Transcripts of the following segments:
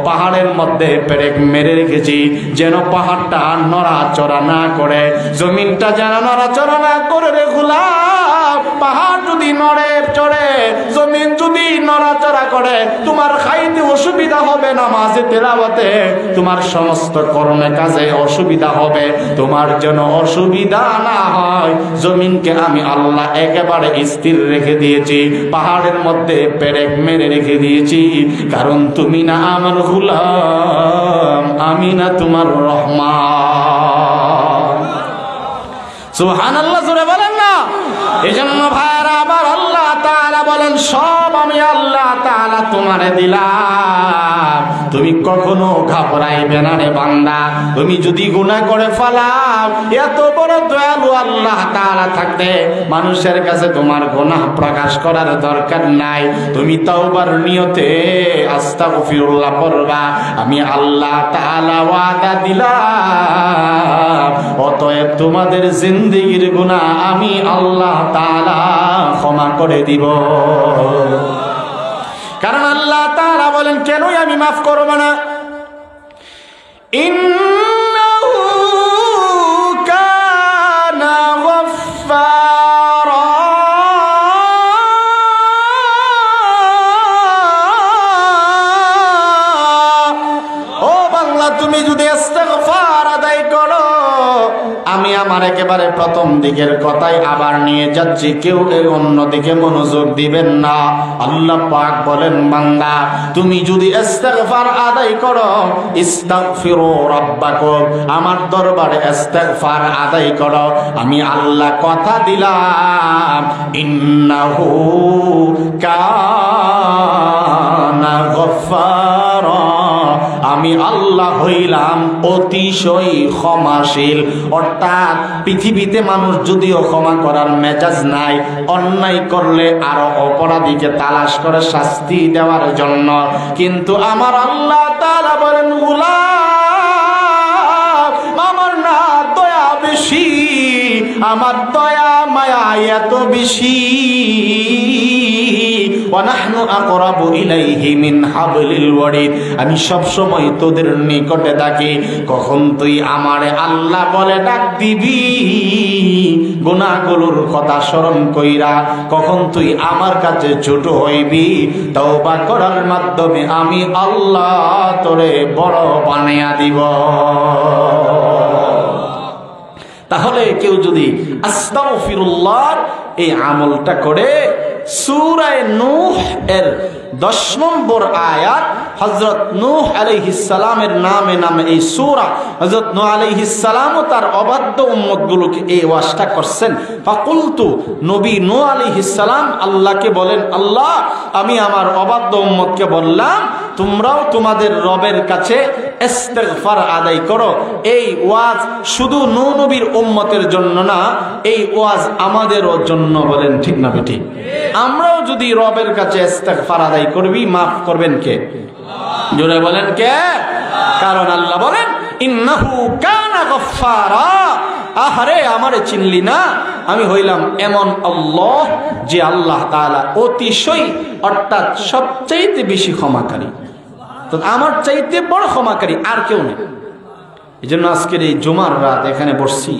পাহাড়ের মধ্যে পেরেক মেরে রেখেছি যেন পাহাড়টা নড়াচড়া না করে, জমিনটা যেন নড়াচড়া না করে রে গোলাম। পাহাড় যদি নড়ে চড়ে, জমিন যদি নড়াচড়া করে, তোমার খাইতে অসুবিধা হবে, নামাজে তেলাওয়াতে তোমার সমস্ত কর্মে কাজে অসুবিধা হবে। তোমার যেন অসুবিধা না হয়, জমিনকে আমি আল্লাহ একেবারে স্থির রেখে দিয়েছি, পাহাড়ের মধ্যে পেরেক মেরে রেখে দিয়েছি। কারণ তুমি না আমার গোলাম, আমি না তোমার রহমান। সুবহানাল্লাহ, জোরে বলেন না। এজন্য ভাইরা আমার, আল্লাহ তাআলা বলেন সব আমি আল্লাহ তাআলা তোমারে দিলাম, তুমি কখনো ঘাবড়াইবে না রে বান্দা। তুমি যদি গুনাহ করে ফেলাও, এত বড় দয়ালু আল্লাহ তাআলা থাকতে মানুষের কাছে তোমার গুনাহ প্রকাশ করার দরকার নাই। তুমি তাওবার নিয়তে আস্তাগফিরুল্লাহ পড়বা, আমি আল্লাহ তাআলা ওয়াদা দিলাম অতএব তোমাদের জিন্দেগীর গুনাহ আমি আল্লাহ তাআলা ক্ষমা করে দিব। কারণ আল্লাহ তাআলা বলেন, কেনই আমি মাফ করব না? ইন্নাহু কানা গফফারা, ও বাংলা তুমি যদি ইস্তিগফার আদায় করো, আমি আমার একেবারে প্রথম দিকের কথাই আবার নিয়ে যাচ্ছি, কেউ এর অন্য দিকে মনোযোগ দিবেন না। আল্লাহ পাক বলেন, বান্দা তুমি যদি ইস্তিগফার আদায় করো, ইস্তাগফিরু রাব্বাকুম, আমার দরবারে ইস্তিগফার আদায় করো, আমি আল্লাহ কথা দিলাম ইন্নাহু কানা গফফারা, আমি আল্লাহ হইলাম অতিশয় ক্ষমাশীল। অর্থাৎ পৃথিবীতে মানুষ যদিও ক্ষমা করার মেজাজ নাই, অন্যায় করলে আরো অপরাধীকে তালাশ করে শাস্তি দেওয়ার জন্য, কিন্তু আমার আল্লাহ তাআলা বলেন, গোলাম আমার না দয়া বেশি, আমার দয়া মায়া এত বেশি, ওয়ানাহনু আকরাবু ইলাইহি মিন হাবলিল ওয়ারিদ, আমি সব সময় তোদের নিকটে থাকি। কখন তুই আমারে আল্লাহ বলে ডাক দিবি, গুনাহগুলোর কথা স্মরণ কইরা কখন তুই আমার কাছে ছোট হইবি, তওবা করার মাধ্যমে আমি আল্লাহ তোরে বড় বানায়া দিব। তাহলে কেউ যদি আস্তাগফিরুল্লাহ এই আমলটা করে, সূরা নূহ এর 10 নম্বর আয়াত, হযরত নূহ আলাইহিস সালামের নামে নামে এই সূরা, হযরত নূহ আলাইহিস সালাম ও তার অবাধ্য উম্মতগুলোকে এই ওয়াজটা করছেন। ফাকুলতু, নবী নূহ আলাইহিস সালাম আল্লাহকে বলেন, আল্লাহ আমি আমার অবাধ্য উম্মতকে বললাম তোমরাও তোমাদের রবের কাছে ইস্তিগফার আদায় করো। এই ওয়াজ শুধু নূহ নবীর উম্মতের জন্য না, এই ওয়াজ আমাদেরও জন্য। বলেন ঠিক না বেঠিক? আমরাও যদি রবের কাছে ইস্তিগফার আদায় করবি, মাফ করবেন কে? জোরে বলেন কে? কারণ আল্লাহ বলেন ইন্নাহু কানা গফফারা, আহারে আমারে চিনলি না, আমি হইলাম এমন আল্লাহ যে আল্লাহ তাআলা অতিশয় অর্থাৎ সবচাইতে বেশি ক্ষমাকারী। তো আমার চাইতে বড় ক্ষমাকারী আর কেউ নেই। এই জন্য আজকের এই জুমার রাত এখানে বসছি,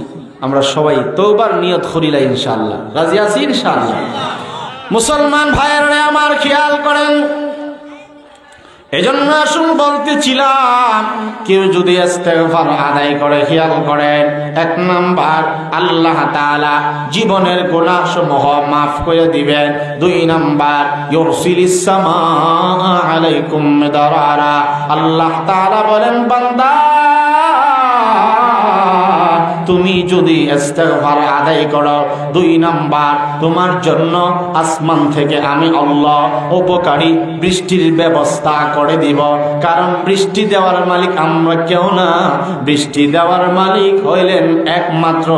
আমরা সবাই তওবার নিয়ত করিলা ইনশাআল্লাহ। রাজি আছি ইনশাআল্লাহ? মুসলমান ভাইয়েরা আমার খেয়াল করেন, এজন্য আসুন বলতেছিলাম, কেউ যদি ইস্তিগফার আদায় করে, খেয়াল করেন, 1 নাম্বার আল্লাহ তাআলা জীবনের গুনাহ সমূহ মাফ করে দিবেন। 2 নাম্বার ইউরসিলিস সামাআ আলাইকুম মিদরারা, আল্লাহ তাআলা বলেন বান্দা তুমি যদি ইস্তিগফার আদায় করো, 2 নাম্বার তোমার জন্য আসমান থেকে আমি আল্লাহ উপকারী বৃষ্টির ব্যবস্থা করে দিব। কারণ বৃষ্টি দেওয়ার মালিক আমরা কেউ না, বৃষ্টি দেওয়ার মালিক হইলেন একমাত্র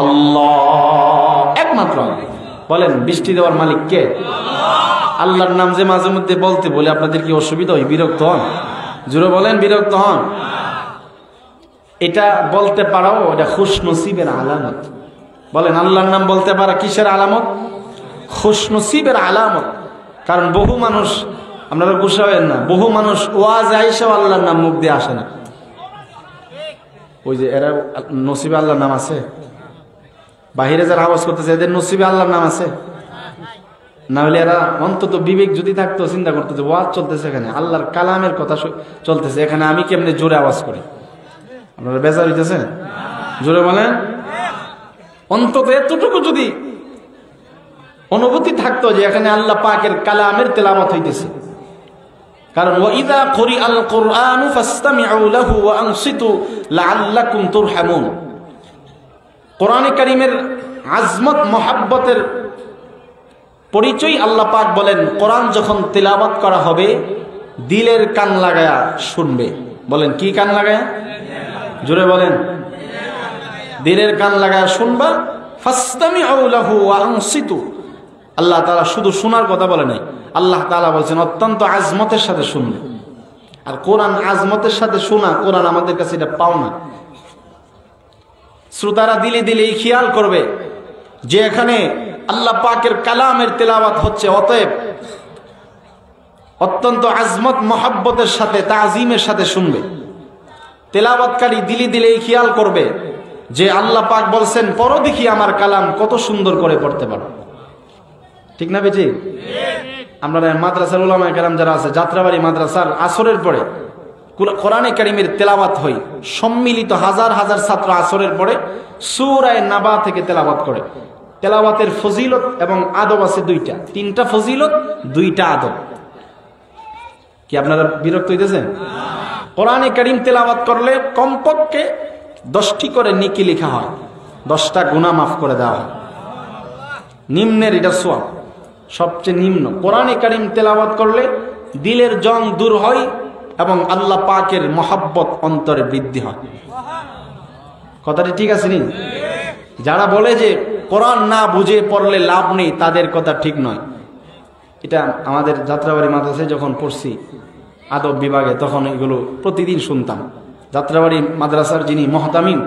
আল্লাহ, একমাত্র আল্লাহ। বলেন বৃষ্টি দেওয়ার মালিক কে? আল্লাহর নাম যে মাঝে মধ্যে বলতে বলে আপনাদের কি অসুবিধা হয়, বিরক্ত হন? জোরে বলেন বিরক্ত হন? এটা বলতে পারাও এটা খুশনসিবের আলামত। বলেন আল্লাহর নাম বলতে পারা কিসের আলামত? খুশনসিবের আলামত। কারণ বহু মানুষ আপনারা গুসা হবেন না, বহু মানুষ ওয়াজ আইসাও আল্লাহর নাম মুখ দিয়ে আসে না। ওই যে এরা নসিবে আল্লাহর নাম আছে, বাহিরে যারা আওয়াজ করতেছে এদের নসিবে আল্লাহর নাম আছে না? হলে এরা অন্তত বিবেক যদি থাকতো চিন্তা করতো যে ওয়াজ চলতেছে, এখানে আল্লাহর কালামের কথা চলতেছে, এখানে আমি কেমনে জোরে আওয়াজ করি? আপনারা বেজার হইতেছেন? জোরে বলেন। অন্তত এতটুকু যদি অনুভূতি থাকতো যে এখানে আল্লাহ পাকের কালামের তেলাওয়াত হইতেছে। কারণ ওয়াইদা কুরিআল কুরআনু ফাসতামিউ লাহু ওয়া আনসিতু লাআল্লাকুম তুরহামুন। কোরআনে কারীমের আজমত মহব্বতের পরিচয় আল্লাহ পাক বলেন, কোরআন যখন তেলাওয়াত করা হবে দিলের কান লাগায়া শুনবে। বলেন কি কান লাগায়া? জোরে বলেন। দিলের কান লাগায়া শুনবা। ফাসতামিউ লাহু ওয়া আনসিতু। আল্লাহ তাআলা শুধু শোনার কথা বলে নাই, আল্লাহ তাআলা বলেছেন অত্যন্ত আজমতের সাথে শুনবে। আর কোরআন আজমতের সাথে শোনা, কোরআন আমাদের কাছে এটা পাওনা। শ্রোতারা দিলে দিলে খেয়াল করবে যে এখানে আল্লাহ পাকের কালামের তেলাওয়াত হচ্ছে, অতএব অত্যন্ত আজমত মহব্বতের সাথে তাজিমের সাথে শুনবে। তেলাওয়াতকারী দিলে দিলে খেয়াল করবে যে আল্লাহ পাক বলছেন পড়ো দেখি আমার কালাম কত সুন্দর করে পড়তে পারো। ঠিক না বেজি? আমরা মাদ্রাসার উলামায়ে কেরাম যারা আছে, যাত্রাবাড়ি মাদ্রাসার আসরের পরে কোরআনে কারীমের তেলাওয়াত হয়, সম্মিলিত হাজার হাজার ছাত্র আসরের পরে সূরা নাবা থেকে তেলাওয়াত করে। তেলাওয়াতের ফজিলত এবং আদব আছে দুইটা, তিনটা ফজিলত দুইটা আদব। কি আপনারা বিরক্ত হইতেছেন? কোরআনে কারীম তেলাওয়াত করলে কমপক্ষে 10টি করে নেকি লেখা হয়, 10টা গুনাহ মাফ করে দেওয়া হয়। নিম্নের এটা সওয়াব, সবচেয়ে নিম্ন। কোরআনে কারীম তেলাওয়াত করলে দিলের জং দূর হয় এবং আল্লাহ পাকের মহব্বত অন্তরে বৃদ্ধি হয়। কথাটি ঠিক আছে নি? যারা বলে যে কোরআন না বুঝে পড়লে লাভ নেই, তাদের কথা ঠিক নয়। এটা আমাদের যাত্রাবাড়ি মাদ্রাসায় যখন পড়ছি আদব বিভাগে, তখন এগুলো প্রতিদিন শুনতাম। যাত্রাবাড়ি মাদ্রাসার যিনি মুহতামিম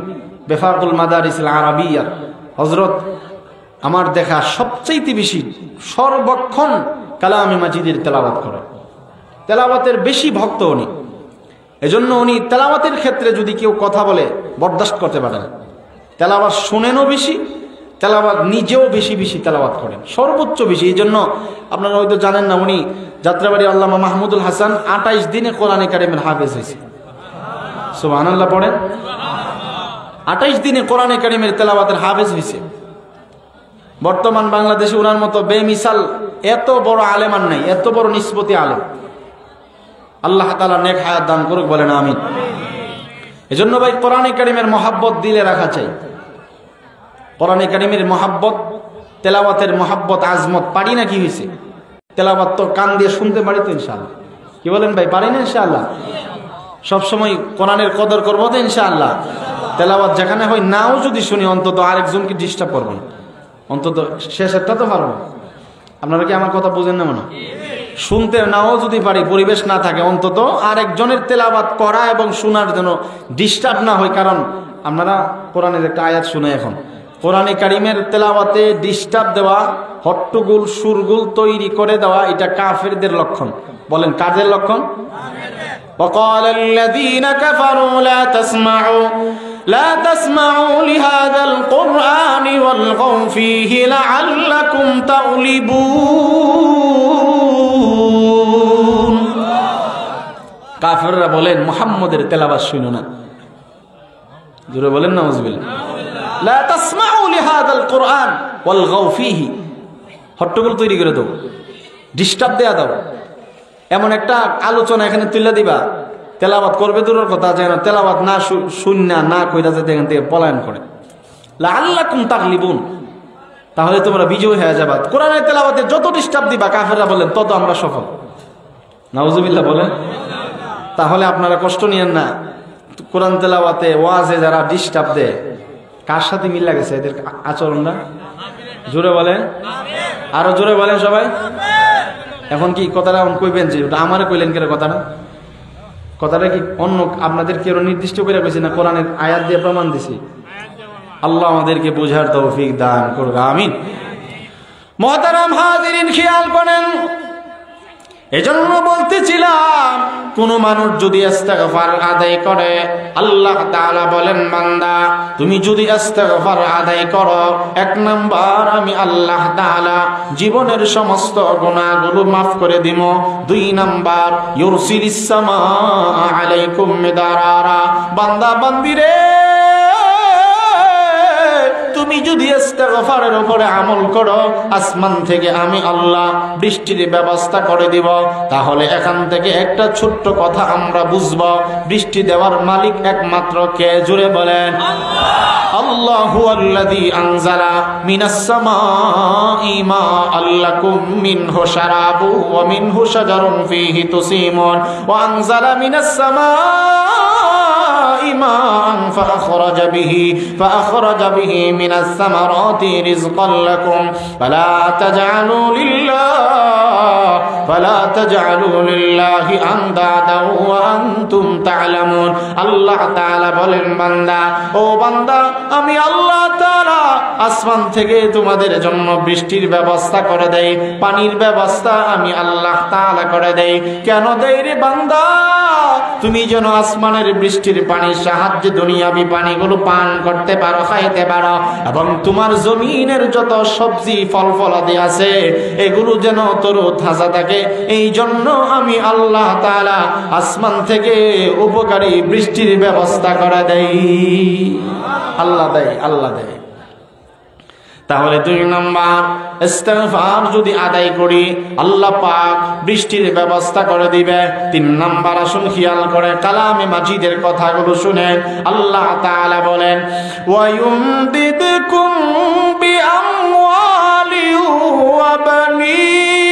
বেফাকুল মাদারিসিল আরাবিয়া হযরত আমার দেখা সবচেয়ে বেশি সর্বক্ষণ কালামে মাজিদের তেলাওয়াত করে, তেলাওয়াতের বেশি ভক্ত উনি। এজন্য উনি তেলাওয়াতের ক্ষেত্রে যদি কেউ কথা বলে বরদাস্ত করতে পারেন। তেলাওয়াত শুনেনও বেশি, তেলাওয়াত নিজেও বেশি বেশি তেলাওয়াত করেন, সর্বোচ্চ বেশি। এই জন্য আপনারা হয়তো জানেন না, উনি যাত্রাবাড়ি আল্লামা মাহমুদুল হাসান 28 দিনে কোরআনে কারীমের হাফেজ হয়েছে। সুবহানাল্লাহ পড়েন। 28 দিনে কোরআনে কারীমের তেলাওয়াতের হাফেজ হয়েছে। বর্তমান বাংলাদেশে ওনার মতো বেমিসাল এত বড় আলেম আর নাই, এত বড় নিসবতি আলেম। আল্লাহ তাআলা নেক হায়াত দান করুক, বলেন আমিন। এজন্য ভাই কোরআনে কারীমের মহব্বত দিলে রাখা চাই। কোরআনে কারীমের মহব্বত, তেলাওয়াতের মহব্বত, আজমত পারি না কি হয়েছে? তেলাওয়াত তো কান দিয়ে শুনতে পারি তো ইনশাআল্লাহ। কি বলেন ভাই, পারি না ইনশাআল্লাহ? সবসময় কোরআনের কদর করবো তো ইনশাআল্লাহ। তেলাওয়াত যেখানে হয় নাও যদি শুনি, অন্তত আরেকজনকে ডিস্টার্ব করবো না, অন্তত শেষেরটা তো পারবো। আপনারা কি আমার কথা বুঝেন না? মনে শুনতে নাও যদি পারি, পরিবেশ না থাকে, অন্তত আরেকজনের তেলাওয়াত করা এবং শোনার জন্য ডিস্টার্ব না হয়। কারণ আপনারা কোরআনের একটা আয়াত শুনে, এখন কোরআনে কারীমের তেলাওয়াতে ডিস্টার্ব দেওয়া, হট্টগোল সুরগুল তৈরি করে দেওয়া, এটা কাফেরদের লক্ষণ। বলেন কাদের লক্ষণ? وقال الذين كفروا لا تسمعوا لهذا القرآن والغوا فيه لعلكم تغلبون। কাফেররা বলেন মুহাম্মদের তেলাওয়াত শুনো না। জোরে বলেন নাউজুবিল্লাহ। লা তাসমাউ লিহাদাল কুরআন ওয়ালগাউ ফীহি, হট্টগোল তৈরি করে দাও, ডিস্টার্ব দেয়া দাও, এমন একটা আলোচনা এখানে তুলে দিবা, তেলাওয়াত করবে দূরের কথা, যেন তেলাওয়াত না শুননা না কইরা যাতে এখান থেকে পলায়ন করে। লাআল্লাকুম তাগলিবুন, তাহলে তোমরা বিজয় হয়ে যাবা। কোরআনের তেলাওয়াতে যত ডিস্টার্ব দিবা, কাফেররা বলেন, তত আমরা সফল। নাউজুবিল্লাহ বলেন। তাহলে আপনারা কষ্ট নিয়েন না। কোরআন তেলাওয়াতে ওয়াজে যারা ডিস্টার্ব দেয়, কার সাথে মিল লাগেছে এদের আচরণটা? জোরে বলেন, আরো জোরে বলেন সবাই। এখন কি কথাটা কইবেন যে ওটা আমারে কইলেন কেন? কথাটা কি অন্য আপনাদের কেউ নির্দিষ্ট করে কইছে না? কোরআনের আয়াত দিয়ে প্রমাণ দিছি। আল্লাহ আমাদেরকে বোঝার তৌফিক দান করুক, আমিন। মুহতারাম হাজিরিন, খেয়াল করেন, এজন্য বলতেছিলাম কোন মানুষ যদি ইস্তেগফার আদায় করে, আল্লাহ তাআলা বলেন বান্দা তুমি যদি ইস্তেগফার আদায় করো, এক নাম্বার আমি আল্লাহ তাআলা জীবনের সমস্ত গুনাহগুলো মাফ করে দিব। দুই নাম্বার ইউরসিলিস সামাআ আলাইকুম মিদারারা, বান্দা বান্দিরে তুমি যদি ইস্তেগফারের উপরে আমল করো, আসমান থেকে আমি আল্লাহ বৃষ্টির ব্যবস্থা করে দিব। তাহলে এখান থেকে একটা ছোট্ট কথা আমরা বুঝব, বৃষ্টি দেওয়ার মালিক একমাত্র কে? জুড়ে বলেন আল্লাহু আল্লাযী আনজালা মিনাস সামাঈ মাআন লাকুম মিনহু শারাবু ওয়া মিনহু শাজারুন ফীহি তুসীমুন ওয়া আনজালা মিনাস সামাঈ মাআন فأخرج به من الثمرات رزقا لكم فلا تجعلوا لله أندادا وأنتم تعلمون। আল্লাহ তাআলা বলেন বান্দা, ও বান্দা আমি আল্লাহ তাআলা আসমান থেকে তোমাদের জন্য বৃষ্টির ব্যবস্থা করে দেই, পানির ব্যবস্থা আমি আল্লাহ তাআলা করে দেই। কেন দেই রে বান্দা? তুমি যেন আসমানের বৃষ্টির পানির সাহায্যে দুনিয়াবি পানিগুলো পান করতে পারো, খাইতে পারো, এবং তোমার জমিনের যত সবজি ফল ফলাদি আছে এগুলো যেন তরু তাজা থাকে। এই জন্য আমি আল্লাহ তাআলা আসমান থেকে উপকারী বৃষ্টির ব্যবস্থা করে দেই। আল্লাহ দেয়, আল্লাহ দেয়। তাহলে দুই নাম্বার ইস্তেগফার যদি আদায় করি, আল্লাহ পাক বৃষ্টির ব্যবস্থা করে দিবে। তিন নাম্বার আসুন খেয়াল করে কালামে মাজিদের কথাগুলো শুনেন। আল্লাহ তাআলা বলেন ওয়ায়ুমদিদকুম বিআমওয়ালি ওয়া বানিন।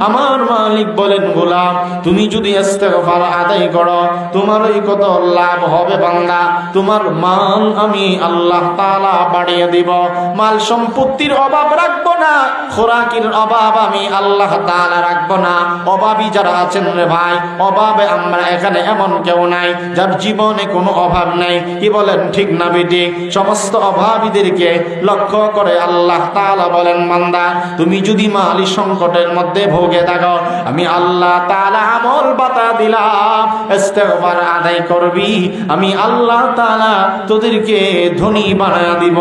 আমার মালিক বলেন গোলাম তুমি যদি ইস্তেগফার আদায় করো তোমারই কত লাভ হবে বান্দা। তোমার মাল আমি আল্লাহ তাআলা বাড়িয়ে দিব, মাল সম্পত্তির অভাব রাখবো না, খোরাকের অভাব আমি আল্লাহ তাআলা রাখবো না। অভাবী যারা আছেন রে ভাই, অভাবে আমরা এখানে এমন কেউ নাই যার জীবনে কোনো অভাব নাই। কি বলেন ঠিক না বেটি? সমস্ত অভাবীদেরকে লক্ষ্য করে আল্লাহ তাআলা বলেন বান্দা তুমি যদি মালি সংকটের মধ্যে ভোগে থাকো, আমি আল্লাহ তাআলা আমল বাতা দিলাম, ইস্তেগফার আদায় করবি, আমি আল্লাহ তাআলা তোদেরকে ধনী বানায় দিব,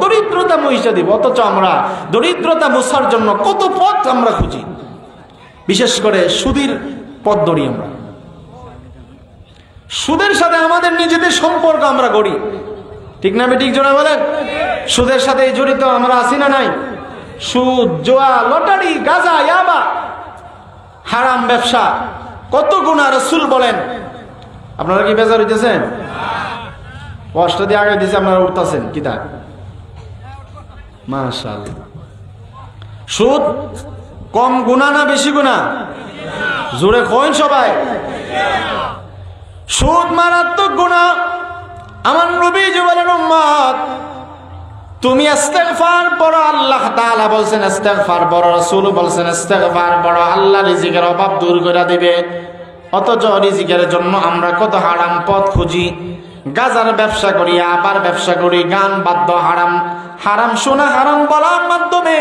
দরিদ্রতা মুছে দিব। অথচ আমরা দরিদ্রতা মুছার জন্য কত পথ আমরা খুঁজি, বিশেষ করে সুদের পথ ধরি। আমরা সুদের সাথে আমাদের নিজেদের সম্পর্ক আমরা গড়ি, ঠিক না বেঠিক? জোরে বলেন। সুদের সাথে জড়িত আমরা আছি না নাই? সুদ, জুয়া, লটারি, গাঁজা, ইয়াবা, হারাম ব্যবসা, কত গুনাহ। রাসূল বলেন, আপনারা কি বেজার হইতেছেন? কষ্ট দিয়ে আগে দিয়েছে আপনারা উঠতেছেন কিতা? মাশাআল্লাহ। সুদ কম গুনাহ না বেশি গুনাহ? জোরে কইন সবাই। সুদ মারাত্মক গুনাহ। আমার নবীজি বলেন উম্মত তুমি ইস্তেগফার পড়ো, আল্লাহ তাআলা বলছেন ইস্তেগফার পড়ো, রাসূল বলছেন ইস্তেগফার পড়ো, আল্লাহ রিজিকের অভাব দূর করে দিবে। অথচ রিজিকের জন্য আমরা কত হারাম পথ খুঁজি। গাজার ব্যবসা করি, আবার ব্যবসা করি, গান বাদ্য হারাম, হারাম শোনা, হারাম বলার মাধ্যমে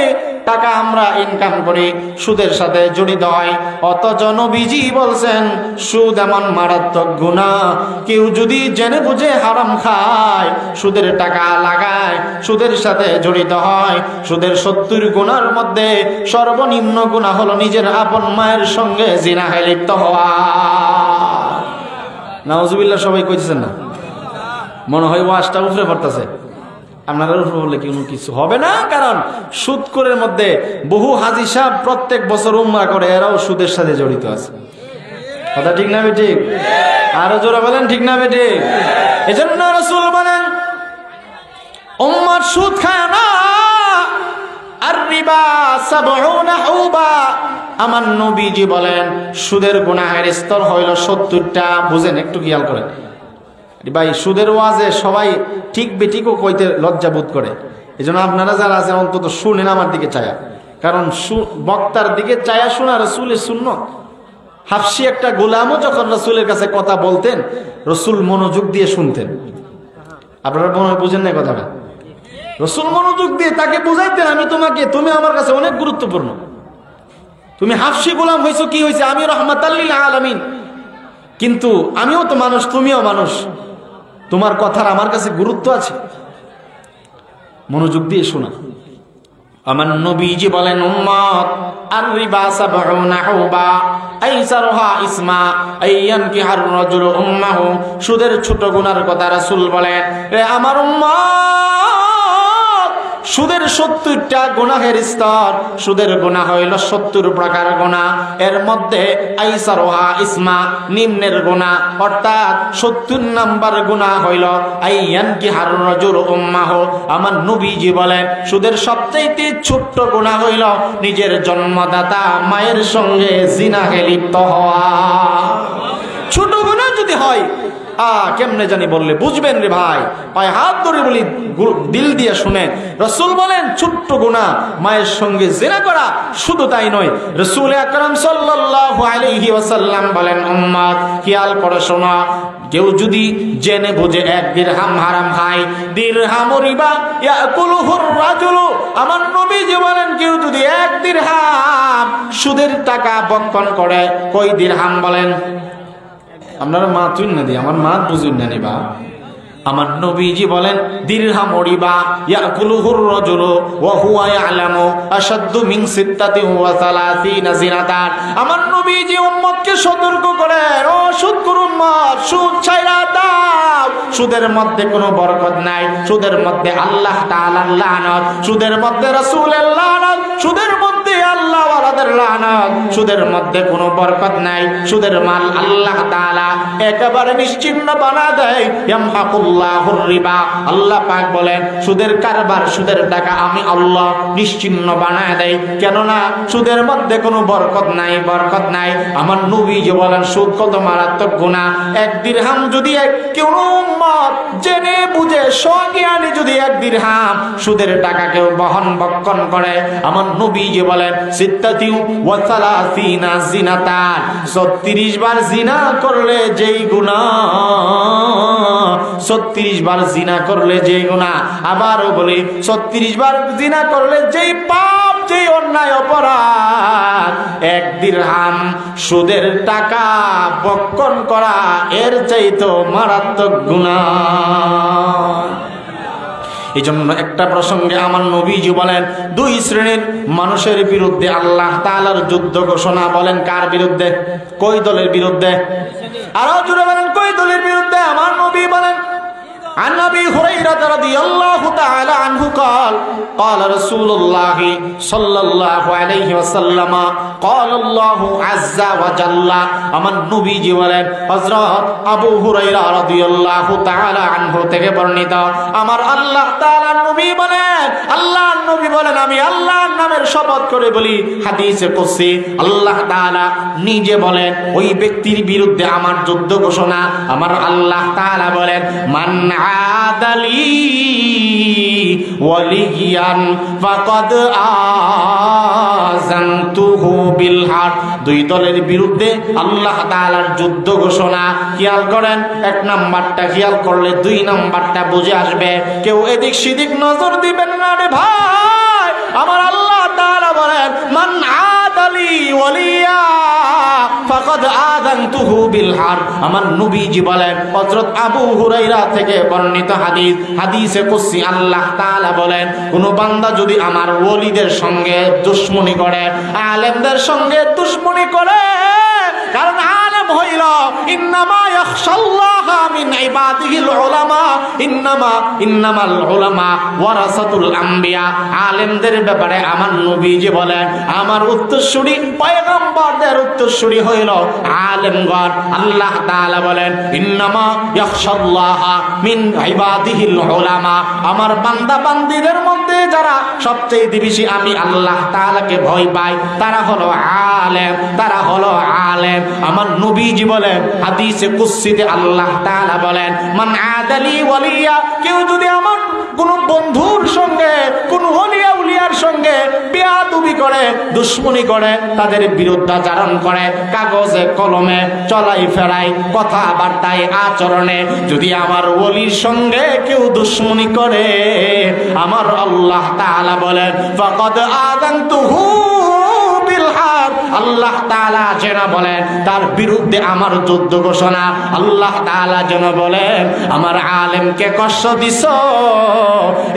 টাকা আমরা ইনকাম করি, সুদের সাথে জড়িত হয়। অথচ নবীজি বলছেন সুদ এমন মারাত্মক গুনাহ, কেউ যদি জেনে বুঝে হারাম খায়, সুদের টাকা লাগায়, সুদের সাথে জড়িত হয়, সুদের 70 গুনার মধ্যে সর্বনিম্ন গুনাহ হলো নিজের আপন মায়ের সঙ্গে জিনাহে লিপ্ত হওয়া। নাউজুবিল্লাহ। সবাই কইতেছেন না? মনে হয় ওয়াজটা উপরে পড়তেছে, আপনাদের উপরে বললে কিছু হবে না। কারণ সুদখোরের মধ্যে বহু হাজী সাহেব প্রত্যেক বছর উমরা করে, এরাও সুদের সাথে জড়িত আছে। কথা ঠিক না বেঠিক? আরো জোরে বলেন ঠিক না বেঠিক? এজন্য রাসূল বলেন উম্মত সুদ খায় না, আর রিবা 70 হুবা। আমার নবীজি বলেন সুদের গুনাহের স্তর হইল 70টা। বুঝেন, একটু খেয়াল করেন ভাই। সুদের ওয়াজে সবাই ঠিক বেঠিকও কইতে লজ্জা বোধ করে। এই জন্য আপনারা যারা আছেন অন্তত শুনেন আমার দিকে চায়া, কারণ বক্তার দিকে চায়া শোনা রাসূলের সুন্নাত। হাফসি একটা গোলামও যখন রাসূলের কাছে কথা বলতেন, রাসূল মনোযোগ দিয়ে শুনতেন। আপনারা মনে হয় বুঝেন না কথাটা? রাসূল মনোযোগ দিয়ে তাকে বুঝাইতেন, আমি তোমাকে, তুমি আমার কাছে অনেক গুরুত্বপূর্ণ। তুমি হাফসি গোলাম হইছো, কি হয়েছে, আমি রাহমাতাল লিল আলামিন, কিন্তু আমিও তো মানুষ, তুমিও মানুষ, তোমার কথার আমার কাছে গুরুত্ব আছে। মনোযোগ দিয়ে শোনা। আমার নবীজি বলেন, উম্মত আর-রিবা সাবউনা হুবা আইসারুহা ইসমা আইয়ানকিহার রাজুলু উম্মাহু। সুদের ছোট গুনার কথা রাসূল বলেন, রে আমার উম্মত, সুদের 70টা গুনাহের স্তর। সুদের গুনাহ হইল 70 প্রকার গুনাহ। এর মধ্যে আইসারুহা ইসমা, নিম্নের গুনাহ অর্থাৎ 70 নাম্বার গুনাহ হইল আইয়ানকিহার রাজুলু উম্মাহু। আমার নবীজি বলেন, সুদের সবচেয়ে ছোট্ট গুনাহ হইল নিজের জন্মদাতা মায়ের সঙ্গে জিনাহে লিপ্ত হওয়া। ছোট গুনাহ যদি হয়, কেমনে জানি বললে বুঝবেন রে ভাই, পায়ে হাত ধরে বলি, দিল দিয়ে শুনেন। রাসূল বলেন ছোট্ট গুনাহ মায়ের সঙ্গে জিনা করা। শুধু তাই নয়, রাসূল আকরাম সাল্লাল্লাহু আলাইহি ওয়াসাল্লাম বলেন, উম্মত খেয়াল করে শোনা, কেউ যদি জেনে বুঝে 1 দিরহাম হারাম খায়, দিরহাম রিবা ইয়াকুলুহুর রাজুলু। আমার নবীজি বলেন, কেউ যদি 1 দিরহাম সুদের টাকা বক্ষণ করে, কয় দিরহাম বলেন? আপনারা মা তুই না দিয়ে আমার মা বুঝুন না নিবা। আমার নবীজি বলেন, দিরহাম রিবা ইয়াকুলুহুর রাজুলু ওয়া হুয়া ইয়ালামু আশাদ্দু মিন 36 জিনাতান। আমার নবীজি উম্মতকে সতর্ক করেন, ও সুদখোর উম্মত, সুদ ছাইরা দাও। সুদের মধ্যে কোনো বরকত নাই, সুদের মধ্যে আল্লাহ তাআলার লানত, সুদের মধ্যে রাসূলের লানত, সুদের মধ্যে আল্লাহ ওয়ালাদের লানত, সুদের মধ্যে কোনো বরকত নাই। সুদের মাল আল্লাহ তাআলা একেবারে নিশ্চিহ্ন বানা দেয়। ইয়ামহাকুল্লাহুর রিবা, আল্লাহ পাক বলেন, সুদের কারবার, সুদের টাকা আমি আল্লাহ নিশ্চিহ্ন বানায় দেয়। কেননা সুদের মধ্যে কোনো বরকত নাই, বরকত নাই। আমার নবীজি বলেন, সুদ কত মারাত্মক গুনাহ। 1 দিরহাম যদি কেউ উম্মত জেনে বুঝে সজ্ঞানে যদি 1 দিরহাম সুদের টাকা কেউ বহন বক্ষণ করে, আমার নবীজি বলেন, 36 জিনাতান, 36 বার জিনা করলে যেই গুনাহ, 36 বার জিনা করলে যেই গুনাহ, আবারও বলি 36 বার জিনা করলে যেই পাপ, যেই অন্যায় অপরাধ, 1 দিরহাম সুদের টাকা বক্ষণ করা এর চাইতো মারাত্মক গুনাহ। এই জন্য একটা প্রসঙ্গে আমার নবীজি বলেন, 2 শ্রেণীর মানুষের বিরুদ্ধে আল্লাহ তাআলার যুদ্ধ ঘোষণা। বলেন কার বিরুদ্ধে? কই দলের বিরুদ্ধে? আরো জোরে বলেন, কই দলের বিরুদ্ধে? আমার নবী বলেন, عن أبي هريرة رضي الله تعالى عنه قال قال رسول الله صلى الله عليه وسلم قال الله عز وجل। আমার নবীজি বলেন, হযরত আবু হুরায়রা রাদিয়াল্লাহু তাআলা আনহু থেকে বর্ণিত, আমার আল্লাহ তাআলার নবী বলেন, আল্লাহর নবী বলেন, আমি আল্লাহর নামের শপথ করে বলি, হাদিসে কুদসি আল্লাহ তাআলা নিজে বলেন, ওই ব্যক্তির বিরুদ্ধে আমার যুদ্ধ ঘোষণা। আমার আল্লাহ তাআলা বলেন, মান আদালি ওয়ালিয়ান ফাকাদ আযানতুহু বিল হারব। 2 দলের বিরুদ্ধে আল্লাহ তাআলার যুদ্ধ ঘোষণা। খেয়াল করেন, 1 নাম্বারটা খেয়াল করলে 2 নাম্বারটা বুঝে আসবে। কেউ এদিক সেদিক নজর দিবেন না রে ভাই। আমার আল্লাহ তাআলা বলেন, মান আদালি ওয়ালিয়া ফাকাদ আযানতুহু বিল হারব। আমার নবীজি বলেন, হযরত আবু হুরায়রা থেকে বর্ণিত হাদিস, হাদিসে কুদসি আল্লাহ তাআলা বলেন, কোন বান্দা যদি আমার ওলিদের সঙ্গে দুশমনি করে, আলেমদের সঙ্গে দুশমনি করে, কারণ আলেম হইল ইন্নামা ইয়াখশাল্লাহা মিন ইবাদিহিল উলামা, ইন্নামাল উলামা ওয়ারাসাতুল আম্বিয়া। আলেমদের ব্যাপারে আমার নবীজি বলেন, আমার উত্তরসূরি পয়গম্বরদের উত্তরসূরি হইল আলেমগণ। আল্লাহ তাআলা বলেন, ইন্নামা ইয়াখশাল্লাহা মিন ইবাদিহিল উলামা। আমার বান্দা বান্দীদের মধ্যে যারা সবচেয়ে বেশি আমি আল্লাহ তাআলাকে ভয় পাই, তারা হলো আলেম, তারা হলো আলেম। আমার নবীজি বলেন, হাদিসে কুদসিতে আল্লাহ তাআলা বলেন, মান আদালি ওয়ালিয়া, কেউ যদি আমার কোন বন্ধুর সঙ্গে, কোন ওলিয়া উলিয়ার সঙ্গে বেয়াদবি করে, দুশ্মনী করে, তাদের বিরুদ্ধাচারণ করে, কাগজে কলমে চলাই ফেরাই কথাবার্তায় আচরণে যদি আমার ওলির সঙ্গে কেউ দুশ্মনী করে, আমার আল্লাহ তাআলা বলেন ফাকাদ আযানতুহু বিল হারব, আল্লাহ তাআলা যেন বলেন তার বিরুদ্ধে আমার যুদ্ধ ঘোষণা। আল্লাহ তাআলা যেন বলেন আমার আলেমকে কষ্ট দিছো,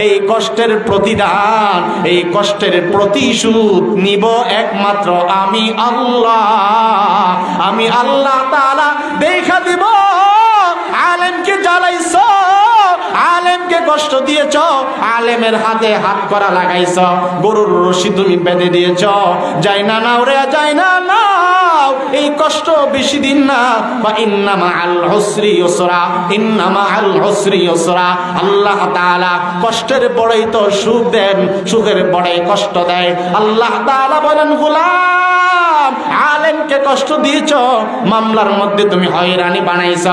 এই কষ্টের প্রতিদান, এই কষ্টের প্রতিশোধ নিব একমাত্র আমি আল্লাহ। আমি আল্লাহ তাআলা দেখা দিব আলেমকে জ্বালাইছো, আলেমকে কষ্ট দিয়েছ, আলেমের হাতে হাত করা লাগাইছ, গরুর রশি তুমি বেঁধে দিয়েছ, যাই না নাও রে যাই না নাও, এই কষ্ট বেশি দিন না। বা ইন্না মাআল উসরি ইউসরা, ইন্না মাআল উসরি ইউসরা। আল্লাহ তাআলা কষ্টের পরেই তো সুখ দেন, সুখের পরে কষ্ট দেয়। আল্লাহ তাআলা বলেন গোলাম আলেমকে কষ্ট দিয়েছ, মামলার মধ্যে তুমি হয়রানি বানাইছ,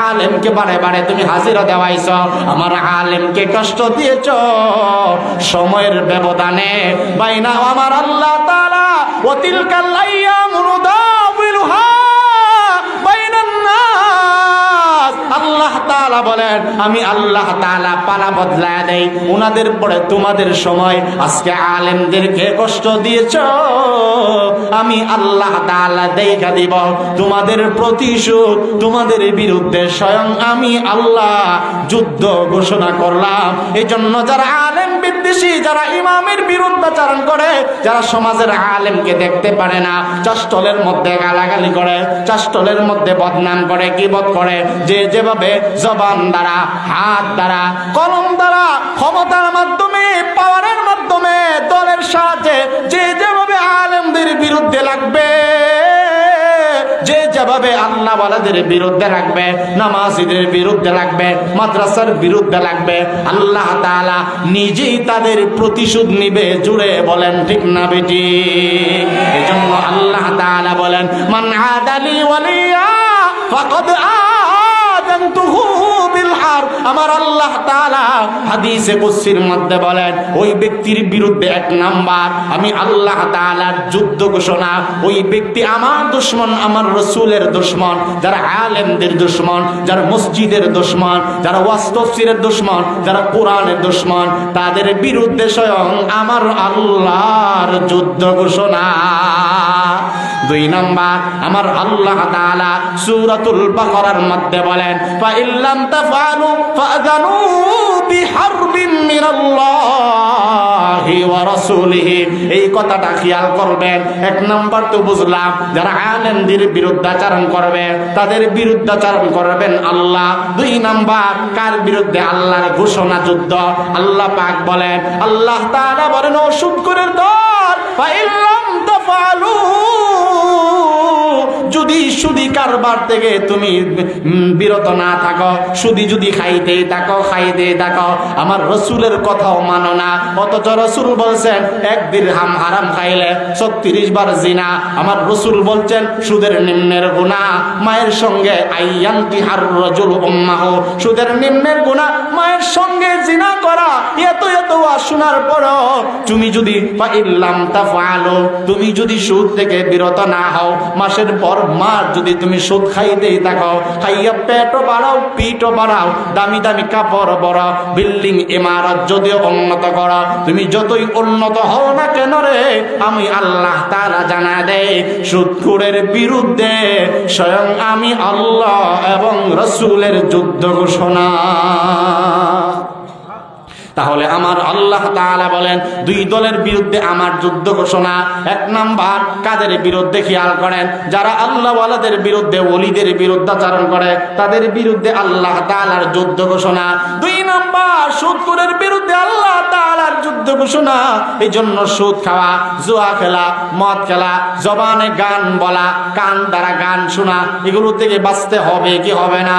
আলেমকে বারে বারে তুমি হাজিরা দেওয়াইছ, আমার আলেমকে কষ্ট দিয়েছ, সময়ের ব্যবধানে বাইনা আমার আল্লাহ তাআলা ওয়াতিলকাল আইয়ামু নুদাউলুহা বাইনান নাস। আল্লাহ তাআলা বলেন আমি আল্লাহ তাআলা পালা বদলায় দেই, ওনাদের পরে তোমাদের সময়। আজকে আলেমদেরকে কষ্ট দিয়েছ, আমি আল্লাহ তাআলা দেখা দিব তোমাদের প্রতিশোধ, তোমাদের বিরুদ্ধে স্বয়ং আমি আল্লাহ যুদ্ধ ঘোষণা করলাম। এই জন্য যারা আলেম বিদ্বেষী, যারা ইমামের বিরুদ্ধাচারণ করে, যারা সমাজের আলেমকে দেখতে পারে না, চাষটলের মধ্যে গালাগালি করে, চাষটলের মধ্যে বদনাম করে, গীবত করে, যে যেভাবে জবান দ্বারা, হাত দ্বারা, কলম দ্বারা, ক্ষমতার মাধ্যমে, পাওয়ারের মাধ্যমে, দলের সাহায্যে যে যেভাবে আলেমদের বিরুদ্ধে লাগবে, যে যেভাবে আল্লাহ ওয়ালাদের বিরুদ্ধে লাগবে, নামাজীদের বিরুদ্ধে লাগবে, মাদ্রাসার বিরুদ্ধে লাগবে, আল্লাহ তাআলা নিজেই তাদের প্রতিশোধ নিবে। জুড়ে বলেন ঠিক না বেটি? এজন্য আল্লাহ তাআলা বলেন মান আদালি ওয়ালিয়া ফাকাদ আযানতুহু বিল হারব। আমার আল্লাহ তাআলা হাদিসে কুদসির মধ্যে বলেন ওই ব্যক্তির বিরুদ্ধে এক নাম্বার আমি আল্লাহ তাআলার যুদ্ধ ঘোষণা। ওই ব্যক্তি আমার দুশমন, আমার রাসূলের দুশমন, যারা আলেমদের দুশমন, যারা মসজিদের দুশমন, যারা ওয়াজ তাফসীরের দুশমন, যারা কোরআনের দুশমন, তাদের বিরুদ্ধে স্বয়ং আমার আল্লাহর যুদ্ধ ঘোষণা। দুই নাম্বার আমার আল্লাহ তাআলা সূরাতুল বাকারার মধ্যে বলেন ফা ইল্লাম তাফআলু ফাযানু বিহারবিন মিনাল্লাহি ওয়া রাসূলিহি। এই কথাটা খেয়াল করবেন। এক নাম্বার তো বুঝলাম যারা আলেমদের বিরুদ্ধাচরণ করবে তাদের বিরুদ্ধাচরণ করবেন আল্লাহ। দুই নাম্বার কার বিরুদ্ধে? আল্লাহর ঘোষণা যুদ্ধ। আল্লাহ পাক বলেন, আল্লাহ তাআলা বলেন ও শুকরের দল ফা ইল্লাম তাফআলু, যদি সুদি কারবার থেকে তুমি বিরত না থাকো, সুদি যদি খাইতেই থাকো, আমার রাসূলের কথাও মানো না, অথচ রাসূল বলছেন এক দিরহাম হারাম খাইলে 36 বার জিনা। আমার রাসূল বলছেন সুদের নিম্নের গুনাহ মায়ের সঙ্গে আইয়ান্তি হার রাজুল উম্মাহু, সুদের নিম্নের গুনাহ মায়ের সঙ্গে জিনা করা। এত শোনার পরও তুমি যদি ফা ইল্লাম তাফআলু, তুমি যদি সুদ থেকে বিরত না হও, মাসের পর মাস যদি তুমি সুদ খাইতেই থাকো, খাইয়া পেটও বাড়াও, পিঠও বাড়াও, দামি দামি কাপড় পরো, বিল্ডিং ইমারত যদিও উন্নত করো, তুমি যতই উন্নত হও না কেন রে, আমি আল্লাহ তাআলা জানা দেই সুদখোরের বিরুদ্ধে স্বয়ং আমি আল্লাহ এবং রাসূলের যুদ্ধ ঘোষণা। তাহলে আমার আল্লাহ তাআলা বলেন দুই দলের বিরুদ্ধে আমার যুদ্ধ ঘোষণা। এক নাম্বার কাদের বিরুদ্ধে? খেয়াল করেন, যারা আল্লাহ ওয়ালাদের বিরুদ্ধে, ওলিদের বিরুদ্ধাচরণ করে তাদের বিরুদ্ধে আল্লাহ তাআলার যুদ্ধ ঘোষণা। দুই নাম্বার সুদখোরের বিরুদ্ধে আল্লাহ তাআলার যুদ্ধ ঘোষণা। এই জন্য সুদ খাওয়া, জুয়া খেলা, মদ খেলা, জবানে গান বলা, কান দ্বারা গান শোনা, এগুলো থেকে বাঁচতে হবে কি হবে না?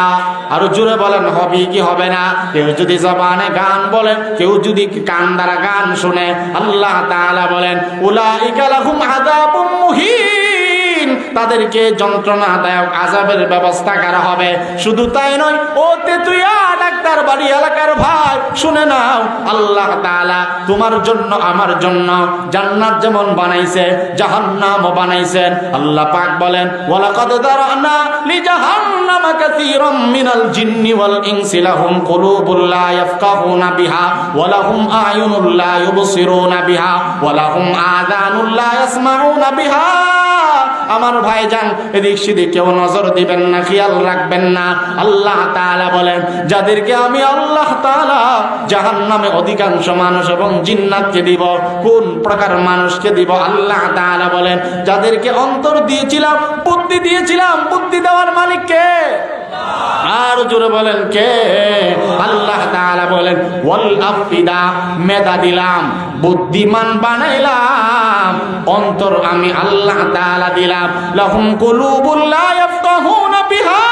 আরো জোরে বলেন, হবে কি হবে না? কেউ যদি জবানে গান বলে, কেউ যদি কান দ্বারা গান শুনে, আল্লাহ তাআলা বলেন উলাইকা লাহুম আযাবুম মুহিন, তাদেরকে যন্ত্রণাদায়ক আযাবের ব্যবস্থা করা হবে। শুধু তাই নয়, ও তেতুইয়া ডাক্তার বাড়ি এলাকার ভাই, শুনে নাও, আল্লাহ তাআলা তোমার জন্য আমার জন্য জান্নাত যেমন বানাইছে জাহান্নামও বানাইছেন। আল্লাহ পাক বলেন, ওয়ালাকাদ দারানা লিজাহান্নামা কাসীরাম মিনাল জিন্নি ওয়াল ইনসি লাহুম কুলুবুল লা ইয়াফকাহুনা বিহা ওয়া লাহুম আ'য়ুনুল লা ইউবসিরুনা বিহা ওয়া লাহুম আযানুল লা ইয়াসমাউনা বিহা। আমার ভাইজান, এদিক সেদিক কেউ নজর দিবেন না, খেয়াল রাখবেন না। আল্লাহ তাআলা বলেন, যাদেরকে আমি আল্লাহ তাআলা জাহান্নামে অধিকাংশ মানুষ এবং জিন্নাতকে দিব। কোন প্রকার মানুষকে দিব? আল্লাহ তাআলা বলেন, যাদেরকে অন্তর দিয়েছিলাম, বুদ্ধি দিয়েছিলাম। বুদ্ধি দেওয়ার মালিক কে? আর জোরে বলেন কে? আল্লাহ তাআলা বলেন, ওয়াল আফিদা, মেধা দিলাম, বুদ্ধিমান বানাইলাম। অন্তর আমি আল্লাহ তাআলা দিলাম। লাহুম কুলুবুল লা ইয়াফকাহুনা বিহা,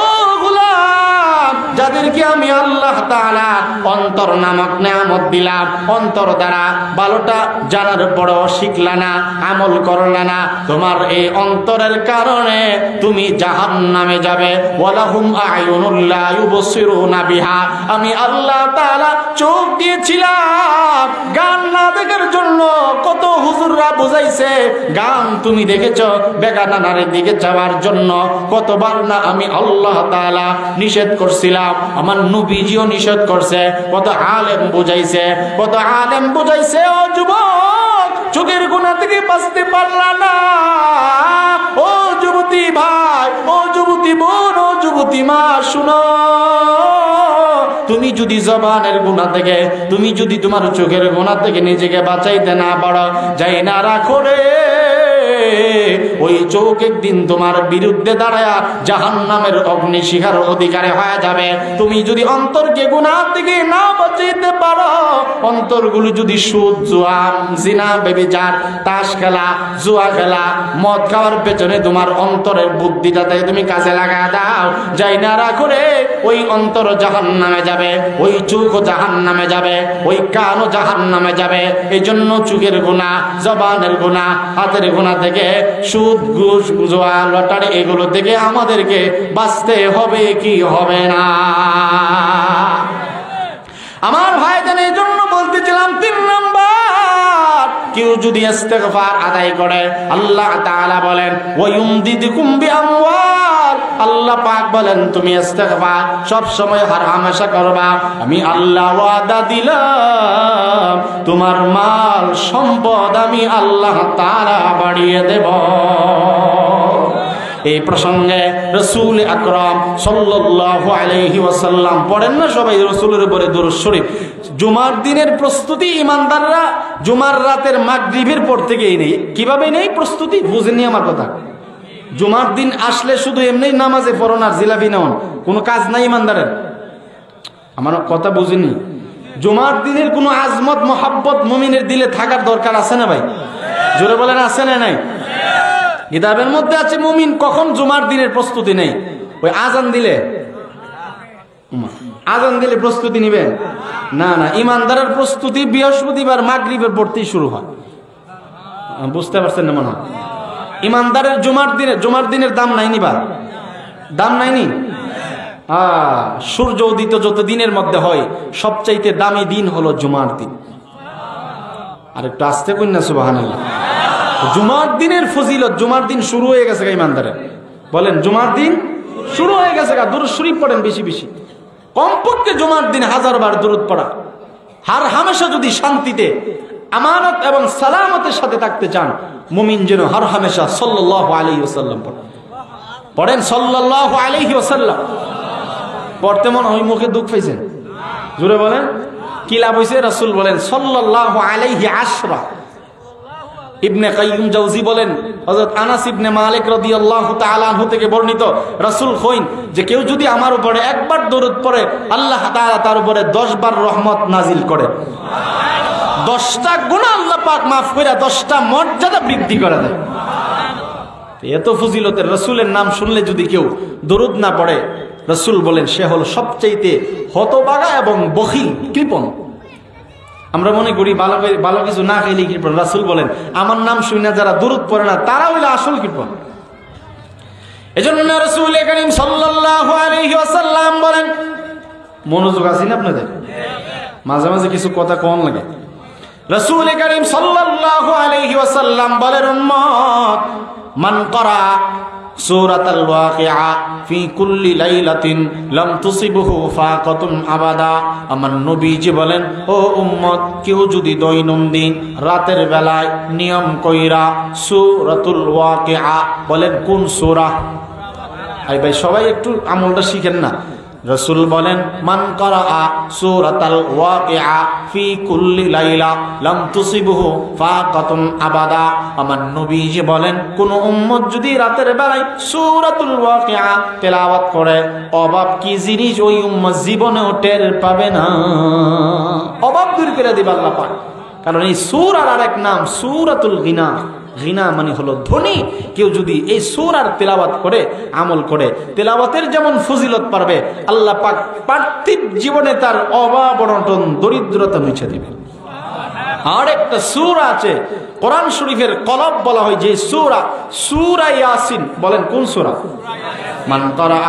ও গোলাম, যাদেরকে আমি আল্লাহ তাআলা অন্তর নামক নিয়ামত দিলাম, অন্তর দ্বারা ভালোটা জানার পরেও শিখলা না, আমল করলা না, তোমার এই অন্তরের কারণে তুমি জাহান্নামে যাবে। ওয়ালাহুম আ'য়ুনুল লা ইউবসিরুনা বিহা, আমি আল্লাহ তাআলা চোখ দিয়েছিলাম গান না দেখার জন্য। কত হুজুররা বুঝাইছে গান তুমি দেখেছো বেগানার দিকে যাওয়ার জন্য, কতবার না আমি আল্লাহ তাআলা নিষেধ করছিলাম, আমার নবীজিও নিষেধ করছে, কত আলেম বুঝাইছে, কত আলেম বুঝাইছে। ও যুবক, চোখের গুনাহ থেকে বাঁচতে পারলা না। ও যুবতী ভাই, ও যুবতী বোন, ও যুবতী মা, শুনো, তুমি যদি জবানের গুনাহ থেকে, তুমি যদি তোমার চোখের গুনাহ থেকে নিজেকে বাঁচাইতে না পারো, যাই না রাখো রে, ওই চোখ একদিন তোমার বিরুদ্ধে দাঁড়ায়া জাহান্নামের অগ্নিশিখার অধিকারী হয়ে যাবে। তুমি যদি অন্তরকে গুনাহ থেকে না বাঁচাইতে পারো, অন্তরগুলো যদি সুদ, জুয়া, জিনা, ব্যভিচার, তাস খেলা, জুয়া খেলা, মদ খাওয়ার পেছনে তোমার অন্তরের বুদ্ধিটাতে তুমি কাজে লাগা দাও, যাই না রাখো রে, ওই অন্তর জাহান্নামে যাবে, ওই চোখ জাহান্নামে যাবে, ওই কানও জাহান্নামে যাবে। এই জন্য চোখের গুনাহ, জবানের গুনাহ, হাতের গুনাহ থেকে, সুদ, ঘুষ, জুয়া, লটারি, এগুলো থেকে আমাদেরকে বাঁচতে হবে কি হবে না? আমার ভাইজান, এই জন্য বলতেছিলাম, 3 নাম্বার, কেউ যদি ইস্তেগফার আদায় করে, আল্লাহ তাআলা বলেন, ওয়ায়ুমদিদকুম বিআমওয়াল, আল্লাহ পাক বলেন, তুমি ইস্তেগফার সব সময় হর হামেশা করবা, আমি আল্লাহ ওয়াদা দিলাম তোমার মাল সম্পদ আমি আল্লাহ তাআলা বাড়িয়ে দেব। এই প্রসঙ্গে রাসূল আকরাম সাল্লাল্লাহু আলাইহি ওয়াসাল্লাম পড়েন না সবাই রাসূলের উপরে দরুদ শরীফ। জুমার দিনের প্রস্তুতি ইমানদাররা জুমার রাতের মাগরিবের পর থেকেই নেই। কিভাবে নেই প্রস্তুতি? বুঝেননি আমার কথা? জুমার দিন আসলে শুধু এমনি নামাজে পড়ন আর জিলাপি নেওন, কোনো কাজ নাই ইমানদারের। আমার কথা বুঝেননি? জুমার দিনের কোনো আজমত মোহাব্বত মুমিনের দিলে থাকার দরকার আছে না ভাই? জোরে বলেন, আছে না নাই? কিতাবের মধ্যে আছে মুমিন কখন জুমার দিনের প্রস্তুতি নেই? ওই আজান দিলে প্রস্তুতি নিবেন না। না, ইমানদারের প্রস্তুতি বৃহস্পতিবার মাগরিবের পড়তেই শুরু হয়। বুঝতে পারছেন না মনে হয়? ইমানদারের জুমার দিনের দাম নাই নিবা, দাম নাইনি। সূর্য উদিত যত দিনের মধ্যে হয়, সবচাইতে দামি দিন হলো জুমার দিন। আর একটু আস্তে কইনা সুবহানাল্লাহ। জুমার দিনের ফজিলত, জুমার দিন শুরু হয়ে গেছে গা ইমানদারের। বলেন, জুমার দিন শুরু হয়ে গেছে গা। দুরূদ শরীফ পড়েন বেশি বেশি, কমপক্ষে জুমার দিন 1000 বার দুরূদ পড়া। হার হামেশা যদি শান্তিতে, আমানত এবং সালামতের সাথে থাকতে চান, মুমিন যেন হর হামেশা সাল্লাল্লাহু আলাইহি ওয়াসাল্লাম পড়েন। সাল্লাল্লাহু আলাইহি ওয়াসাল্লাম পড়তে মনে হয় মুখে দুঃখ পাইছেন? জোরে বলেন, কি লাভ হইছে? রাসূল বলেন সাল্লাল্লাহু আলাইহি আশরা। ইবনে কাইয়ুম জাওজি বলেন, হযরত আনাস ইবনে মালিক রাদিয়াল্লাহু তাআলা আনহু থেকে বর্ণিত, রাসূল কইন যে কেউ যদি আমার উপরে একবার দরুদ পড়ে, আল্লাহ তাআলা তার উপরে 10 বার রহমত নাজিল করে। 10টা গুনাহ আল্লাহ পাক মাফ কইরা 10টা মর্যাদা বৃদ্ধি করে দেয়। এত ফজিলতের রাসূলের নাম শুনলে যদি কেউ দরুদ না পড়ে, রাসূল বলেন সে হলো সবচাইতে হতভাগা এবং বখিল, কৃপণ। আমরা মনে করি ভালো কিছু না খাইলে কৃপণ। রাসূল বলেন আমার নাম শুনে যারা দুরূদ পড়ে না তারা হইলো আসল কৃপণ। এজন্য রাসূল করিম সাল্লাল্লাহু আলাইহি ওয়াসাল্লাম বলেন, মনোযোগ আছে না আপনাদের? মাঝে মাঝে কিছু কথা কম লাগে। রাসূল করিম সাল্লাল্লাহু আলাইহি ওয়াসাল্লাম বলেন, উম্মত মান ক্বারা সূরাতুল ওয়াকিআ ফি কুল্লি লাইলাতিন লাম তুসিবহু ফাকাতুন আবাদা। আমার নবীজি বলেন, ও উম্মত, কেউ যদি দৈনন্দিন রাতের বেলায় নিয়ম কইরা সূরাতুল ওয়াকিআ, বলেন কোন সূরা? আই ভাই সবাই একটু আমলটা শিখেন না। রাসূল বলেন, মান ক্বারা সূরাতুল ওয়াকিআ ফি কুল্লি লাইলা লাম তুসিবহু ফাকাতুন আবাদা। আমার নবীজি বলেন, কোন উম্মত যদি রাতের বেলায় সূরাতুল ওয়াকিআ তেলাওয়াত করে, অভাব কি জিনিস ওই উম্মত জীবনেও টের পাবে না। অভাব দূর করে দিবে আল্লাহ পাক। কারণ এই সূরার আরেক নাম সূরাতুল গিনা। গিনা মানে হলো ধনী। কেউ যদি এই সূরার তেলাওয়াত করে, আমল করে, তেলাওয়াতের যেমন ফজিলত পারবে, আল্লাহ পাক পার্থিব জীবনে তার অভাব অনটন দরিদ্রতা মুছে দিবে। আর একটা সূরা আছে কোরআন শরীফের কলব বলা হয় যে সূরা, সূরা ইয়াসিন। বলেন কোন সূরা? মান ক্বারা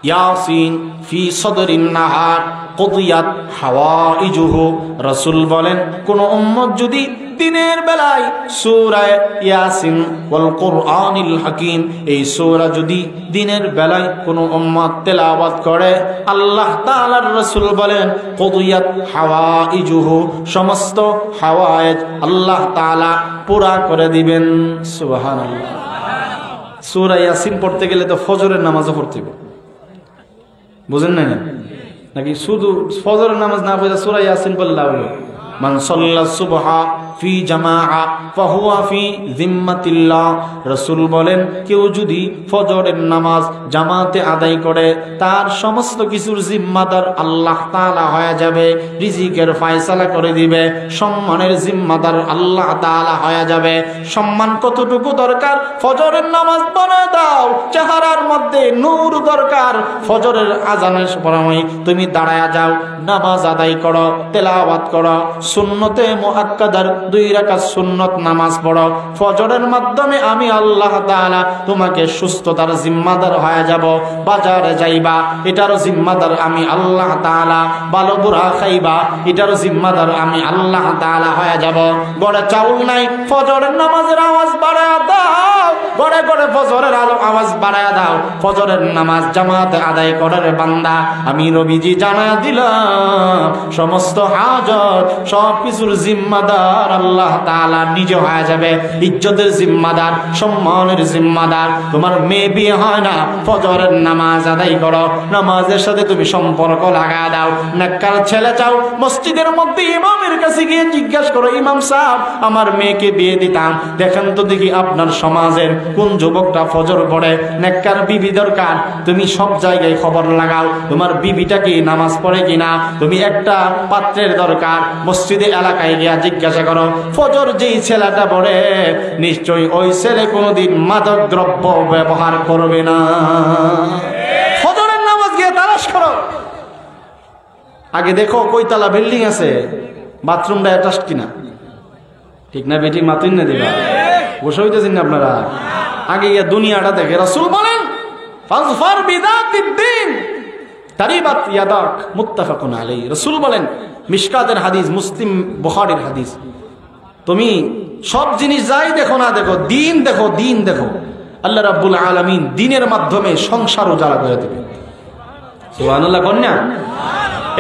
ইয়াসিন ফি সদরিন নাহার কুদিয়াত হাওয়াইজুহু। রাসূল বলেন, কোন উম্মত যদি দিনের বেলায় সূরা ইয়াসিন ওয়াল কুরআনিল হাকিম, এই সূরা যদি দিনের বেলায় কোন উম্মত তেলাওয়াত করে, আল্লাহ তাআলার রাসূল বলেন কুদিয়াত হাওয়াইজুহু, সমস্ত হাওয়ায়েজ আল্লাহ তাআলা পুরা করে দিবেন। সুবহানাল্লাহ। সূরা ইয়াসিন পড়তে গেলে তো ফজরের নামাজও পড়তে হবে, বুঝেন না? নাকি শুধু ফজরের নামাজ না পড়ে সূরা ইয়াসিন পড়লে হলো? মান সাল্লা সুবহা ফি জামাআ ফাহুয়া ফি জিম্মাতিল্লাহ। রাসূল বলেন, কেউ যদি ফজরের নামাজ জামাতে আদায় করে, তার সমস্ত কিছুর জিম্মাদার আল্লাহ তাআলা হয়ে যাবে। রিজিকের ফয়সালা করে দিবে, সম্মানের জিম্মাদার আল্লাহ তাআলা হয়ে যাবে। সম্মান কতটুকু দরকার? ফজরের নামাজ পড়ে দাও, চেহারার মধ্যে নূর দরকার। ফজরের আজানের সময় তুমি দাঁড়ায়া যাও, নামাজ আদায় করো, তেলাওয়াত করো, সুন্নতে মুআক্কাদার 2 রাকাত সুন্নত নামাজ পড়ো। ফজরের মাধ্যমে আমি আল্লাহ তাআলা তোমাকে সুস্থতার জিম্মাদার হয়ে যাব। বাজারে যাইবা, এটারও জিম্মাদার আমি আল্লাহ তাআলা। ভালো বুড়া খাইবা, এটারও জিম্মাদার আমি আল্লাহ তাআলা হয়ে যাব। ঘরে চাউল নাই, ফজরের নামাজের আওয়াজ বাড়ায়া দাও, ঘরে ঘরে ফজরের আওয়াজ বাড়ায়া দাও। ফজরের নামাজ জামাতে আদায় করার বান্দা আমি নবীজি জানায়া দিলাম, সমস্ত হাজত সবকিছুর জিম্মাদার আল্লাহ তাআলা নিজে হয়ে যাবে। ইজ্জতের জিম্মাদার, সম্মানের জিম্মাদার। তোমার মেয়ে বিয়ে হয় না, ফজরের নামাজ আদায় করো, নামাজের সাথে তুমি সম্পর্ক লাগা দাও। নেককার ছেলে চাও, মসজিদের মধ্যে ইমামের কাছে গিয়ে জিজ্ঞাসা করো, ইমাম সাহেব আমার মেয়েকে বিয়ে দিতাম, দেখেন তো দেখি আপনার সমাজের কোন যুবকটা ফজর পড়ে। নেককার বিবি দরকার, তুমি সব জায়গায় খবর লাগাও, তোমার বিবিটা কি নামাজ পড়ে কিনা। তুমি একটা পাত্রের দরকার, মসজিদে এলাকায় গিয়া জিজ্ঞাসা করো, ফজর যেই ছেলেটা পড়ে নিশ্চয়ই ওই ছেলে কোনোদিন মাদক দ্রব্য ব্যবহার করবে না। ফজরের নামাজ গিয়ে তালাশ করো। আগে দেখো কয়তলা বিল্ডিং আছে, বাথরুমটা অ্যাটাচড কিনা। ঠিক না বেটি? মাতুন না দিবা, বসে হইতেছেন না আপনারা? আগে গিয়া দুনিয়াটা দেখে। রাসূল বলেন, ফাজফার বিদাতিদ্দিন তারিবাত ইয়াদাক, মুত্তাফাকুন আলাইহি। রাসূল বলেন, মিশকাতের হাদিস, মুসলিম বুখারীর হাদিস, তুমি সব জিনিস যাই দেখো না দেখো, দিন দেখো, দিন দেখো। আল্লাহ রাব্বুল আলামিন দিনের মাধ্যমে সংসার উজালা করে দেবে। সুবহানাল্লাহ কন্যা।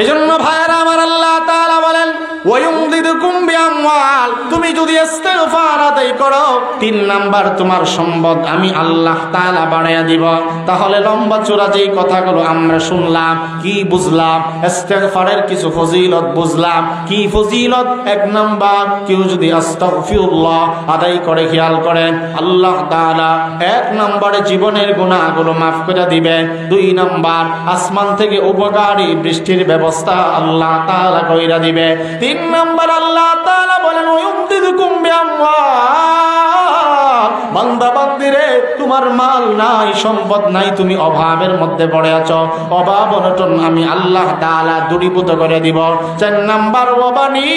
এজন্য ভাইরা আমার, আল্লাহ তাআলা বলেন, ওয়ায়ুমদিদুকুম বিআমওয়াল, তুমি যদি ইস্তিগফার আদায় করো, 3 নাম্বার তোমার সম্পদ আমি আল্লাহ তাআলা বাড়ায়া দিব। তাহলে লম্বা চূড়া যেই কথাগুলো আমরা শুনলাম, কি বুঝলাম? ইস্তিগফারের কিছু ফজিলত বুঝলাম। কি ফজিলত? 1 নাম্বার, কেউ যদি আস্তাগফিরুল্লাহ আদায় করে, খেয়াল করেন, আল্লাহ তাআলা 1 নম্বরে জীবনের গুনাহগুলো মাফ করে দিবে। 2 নাম্বার, আসমান থেকে উপকারী বৃষ্টির ব্যবস্থা আল্লাহ তাআলা কইরা দিবে। 3 নাম্বার, আল্লাহ তাআলা বলেন, ওয়ায়ুমদিদুকুম বিআমওয়াল, বান্দা বান্দিরে তোমার মাল নাই, সম্পদ নাই, তুমি অভাবের মধ্যে পড়ে আছো, অভাব অনটন আমি আল্লাহ তাআলা দূরীভূত করে দিব। 4 নাম্বার ওয়াবানি,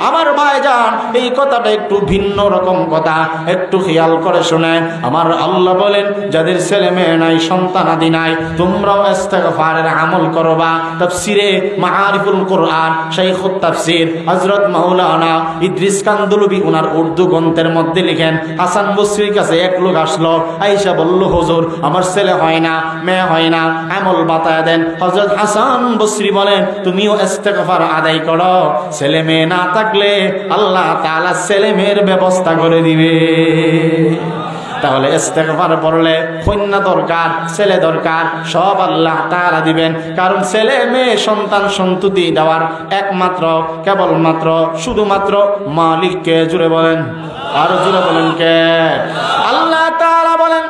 আমার ভাইজান এই কথাটা একটু ভিন্ন রকম কথা, একটু খেয়াল করে শুনে। আমার আল্লাহ বলেন যাদের ছেলে মেয়ে নাই, সন্তানাদি নাই, তোমরাও ইস্তেগফারের আমল করবা। তাফসিরে মাআরিফুল কোরআন শাইখুত তাফসির হযরত মাওলানা ইদ্রিস কান্দলবি ওনার উর্দু গ্রন্থের মধ্যে লিখেন, হাসান বসরির কাছে এক লোক আসলো, আয়েশা বলল হুজুর আমার ছেলে হয় না, মেয়ে হয় না, আমল বাতায় দেন। হযরত হাসান বসরি বলেন তুমিও ইস্তেগফার আদায় করো, ছেলে মেয়ে না থাকলে আল্লাহ তাআলা ছেলে মেয়ের ব্যবস্থা করে দিবে। তাহলে ইস্তেগফার পড়লে কন্যা দরকার, ছেলে দরকার, সব আল্লাহ তাআলা দিবেন। কারণ ছেলে মেয়ে সন্তান সন্ততি দেওয়ার একমাত্র কেবলমাত্র শুধুমাত্র মালিককে। জুড়ে বলেন, আর জুড়ে বলেন কে? আল্লাহ তাআলা বলেন,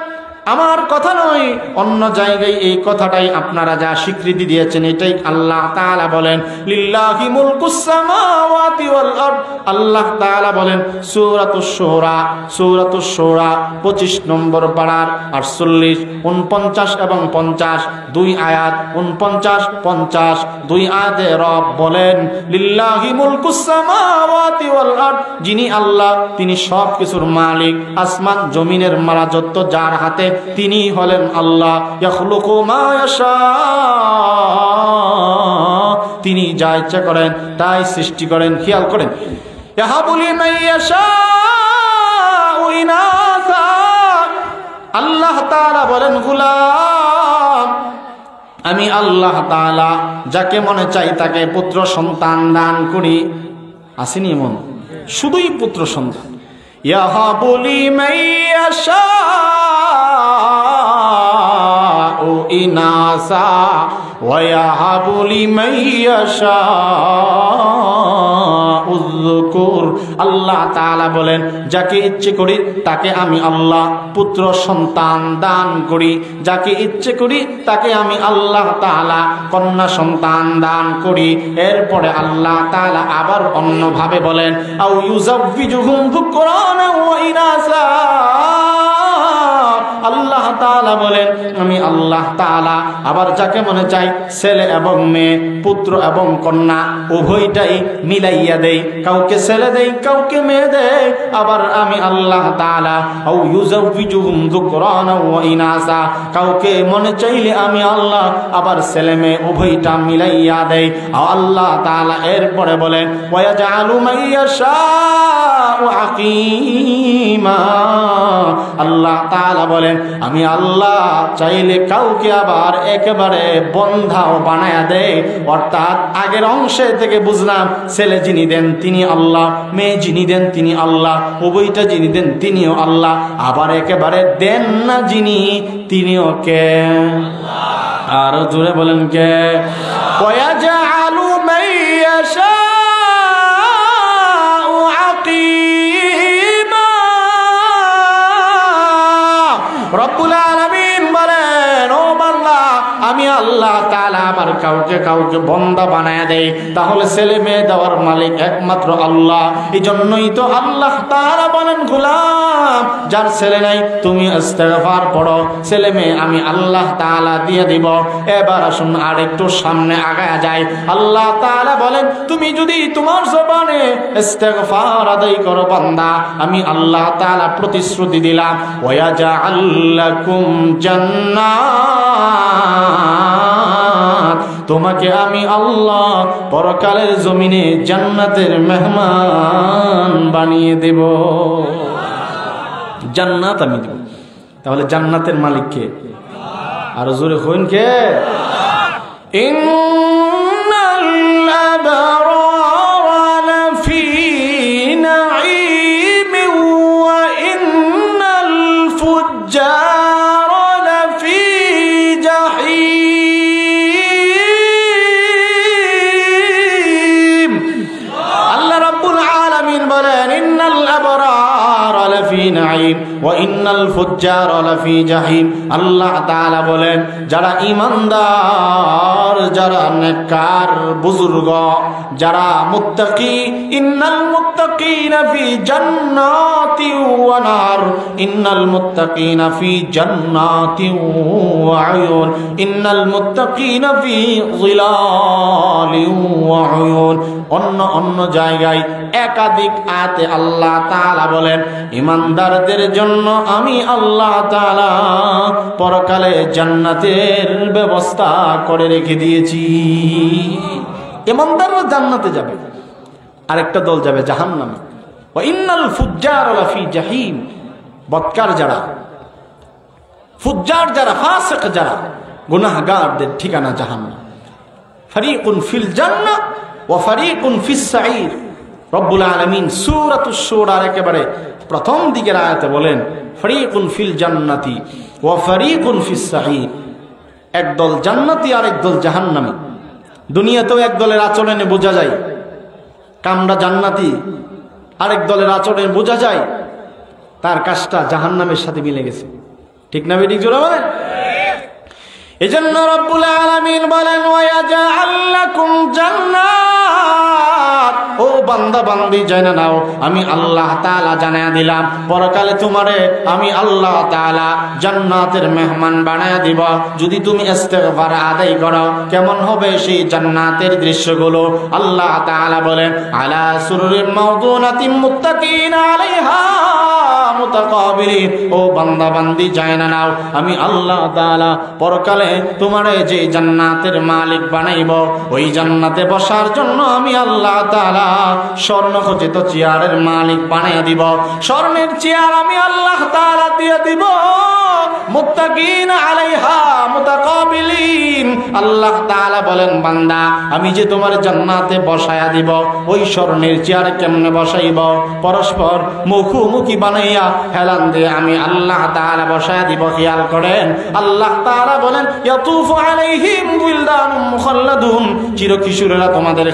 আমার কথা নয়, অন্য জায়গায় এই কথাটাই আপনারা যা স্বীকৃতি দিয়েছেন এটাই আল্লাহ তাআলা বলেন। লিল্লাহি মুলকুস সামাওয়াতি ওয়াল আরদ। আল্লাহ তাআলা বলেন সূরাতুশ শূরা 25 নম্বর পারার 48, 49 এবং 50 দুই আয়াত, 49, 50 দুই আয়াতে রব বলেন লিল্লাহি মুলকুস সামাওয়াতি ওয়াল আরদ, যিনি আল্লাহ তিনি সব কিছুর মালিক, আসমান জমিনের রাজত্ব যার হাতে, তিনি হলেন আল্লাহ। ইয়াখলুকু মা ইয়াশা, তিনি যা ইচ্ছা করেন তাই সৃষ্টি করেন। খেয়াল করেন, ইয়াহাবু লিমান ইয়াশাউ ইনাসা। আল্লাহ তাআলা বলেন গোলাম আমি আল্লাহ তাআলা যাকে মনে চাই তাকে পুত্র সন্তান দান করি। আসেনি এমন শুধুই পুত্র সন্তান। ইয়াহাবু লিমান ইয়াশাউ ইনাসা ওয়া ইয়াহাবু লিমান ইয়াশাউ যুকুর। আল্লাহ তাআলা বলেন যাকে ইচ্ছে করি তাকে আমি আল্লাহ পুত্র সন্তান দান করি, যাকে ইচ্ছে করি তাকে আমি আল্লাহ তাআলা কন্যা সন্তান দান করি। এরপরে আল্লাহ তাআলা আবার অন্যভাবে বলেন আও ইউযাব্বিজুহুম যুকরানা ওয়া ইনাসা। আল্লাহ তাআলা বলেন আমি আল্লাহ তাআলা আবার যাকে মনে চাই ছেলে এবং মেয়ে, পুত্র এবং কন্যা উভয়টাই মিলাইয়া দেই, কাউকে ছেলে দেই কাউকে মেয়ে দেই। আবার আমি আল্লাহ তাআলা আও ইউযাব্বিজুহুম যুকরানা ওয়া ইনাসা, কাউকে মনে চাইলে আমি আল্লাহ আবার ছেলে মেয়ে উভয়টা মিলাইয়া দেই। আল্লাহ তাআলা এরপরে বলেন ওয়া ইয়াজআলু মান ইয়াশাউ আকীমা। আল্লাহ তাআলা বলেন আমি আল্লাহ চাইলে কাউকে আবার একেবারে বন্ধাও বানায়া দেয়। অর্থাৎ আগের অংশে থেকে বুঝলাম ছেলে যিনি দেন তিনি আল্লাহ, মেয়ে যিনি দেন তিনি আল্লাহ, উভয়টা যিনি দেন তিনিও আল্লাহ। আবার একেবারে দেন না যিনি তিনিও কে? আর জোরে বলেন কে? ওয়াজআলু মান ইয়াশাউ আকীমা। রব্বুল আলামিন বলেন ও বান্দা আমি আল্লাহ তাআলা আবার কাউকে কাউকে বান্দা বানায় দেই। তাহলে ছেলে মেয়ে দেওয়ার মালিক একমাত্র আল্লাহ। এই জন্যই তো আল্লাহ তাআলা বলেন গোলাম যার ছেলে নাই তুমি ইস্তেগফার পড়ো, ছেলে মেয়ে আমি আল্লাহ তাআলা দিয়ে দিব। এবার আসুন আর একটু সামনে আগায়া যায়। আল্লাহ তাআলা বলেন তুমি যদি তোমার জবানে ইস্তেগফার আদায় করো বান্দা, আমি আল্লাহ তাআলা প্রতিশ্রুতি দিলাম ওয়াজআল লাকুম জান্নাত, তোমাকে আমি আল্লাহ পরকালের জমিনে জান্নাতের মেহমান বানিয়ে দেব। জান্নাত আমি দেব। তাহলে জান্নাতের মালিক কে? আর জোরে কইন কে? ইন্নাল আবরারা লাফি নাঈমিন ওয়া ইন্নাল ফুজ্জারা লাফি জাহিম। আল্লাহ রাব্বুল আলামিন বলেন ইন্নাল আবরারা লাফি নাঈম ওয়া ইন্নাল ফুজ্জারা লাফি জাহিম। আল্লাহ তাআলা বলেন যারা ঈমানদার, যারা নেককার বুজুর্গ, যারা মুত্তাকি, ইন্নাল মুত্তাকিনা ফি জান্নাতি ওয়া নার, ইন্নাল মুত্তাকিনা ফি জান্নাতি ওয়া আয়ুন, ইন্নাল মুত্তাকিনা ফি যিলালি ওয়া আয়ুন। অন্য জায়গায় একাধিক আয়াতে আল্লাহ তাআলা বলেন ঈমানদারদের জন্য আমি আল্লাহ তাআলা পরকালে জান্নাতের ব্যবস্থা করে রেখে দিয়েছি। ঈমানদাররা জান্নাতে যাবে, আরেকটা দল যাবে জাহান্নামে। ওয়া ইন্নাল ফুজ্জারা লাফি জাহিম। বদকার যারা, ফুজ্জার যারা, ফাসিক যারা, গুনাহগারদের ঠিকানা জাহান্নাম। ফারিকুন ফিল জান্নাহ ওয়া ফারিকুন ফিস সাঈর। রব্বুল আলামিন সূরাতুশ শূরার একেবারে প্রথম দিকের আয়াতে বলেন ফারিকুন ফিল জান্নাতি ওয়া ফারিকুন ফিস সাঈর। একদল জান্নাতি আর একদল জাহান্নামী। দুনিয়াতেও এক দলের আচরণে বোঝা যায় কামরা জান্নাতি, আরেক দলের আচরণে বোঝা যায় তার কাজটা জাহান্নামের সাথে মিলে গেছে। ঠিক না বেঠিক জোরে বলেন? এজন্য রব্বুল আলামিন বলেন ওয়ায়াজআল লাকুম জান্নাত। ও বান্দা বান্দি জেনে নাও আমি আল্লাহ তাআলা জানায়া দিলাম পরকালে তোমারে আমি আল্লাহ তাআলা জান্নাতের মেহমান বানায়া দিব যদি তুমি ইস্তিগফার আদায় করো। কেমন হবে সেই জান্নাতের দৃশ্যগুলো? আল্লাহ তাআলা বলেন আলা সুরুরিন মাওদুনাতিন মুত্তাকিনা আলাইহা মুতাকাবিলিন। ও বান্দা বান্দি জেনে নাও আমি আল্লাহ তাআলা পরকালে তোমারে যে জান্নাতের মালিক বানাইব, ওই জান্নাতে বসার জন্য আমি আল্লাহ তাআলা স্বর্ণখচিত চেয়ারের মালিক বানাইয়া দিব। স্বর্ণের চেয়ার আমি আল্লাহ তাআলা দিয়ে দিব। মুত্তাকিনা আলাইহা মুতাকাবিলিন। আল্লাহ তাআলা বলেন বান্দা আমি যে তোমার জান্নাতে বসায়া দিব, ওই স্বর্ণের চেয়ার কেমনে বসাইব? পরস্পর মুখোমুখি বানাইয়া হেলান দিয়ে আমি আল্লাহ তাআলা বসায়া দিব। খেয়াল করেন আল্লাহ তাআলা বলেন ইয়াতুফু আলাইহিম বিলদানুম মুখাল্লাদুন। চিরকিশোরেরা তোমাদের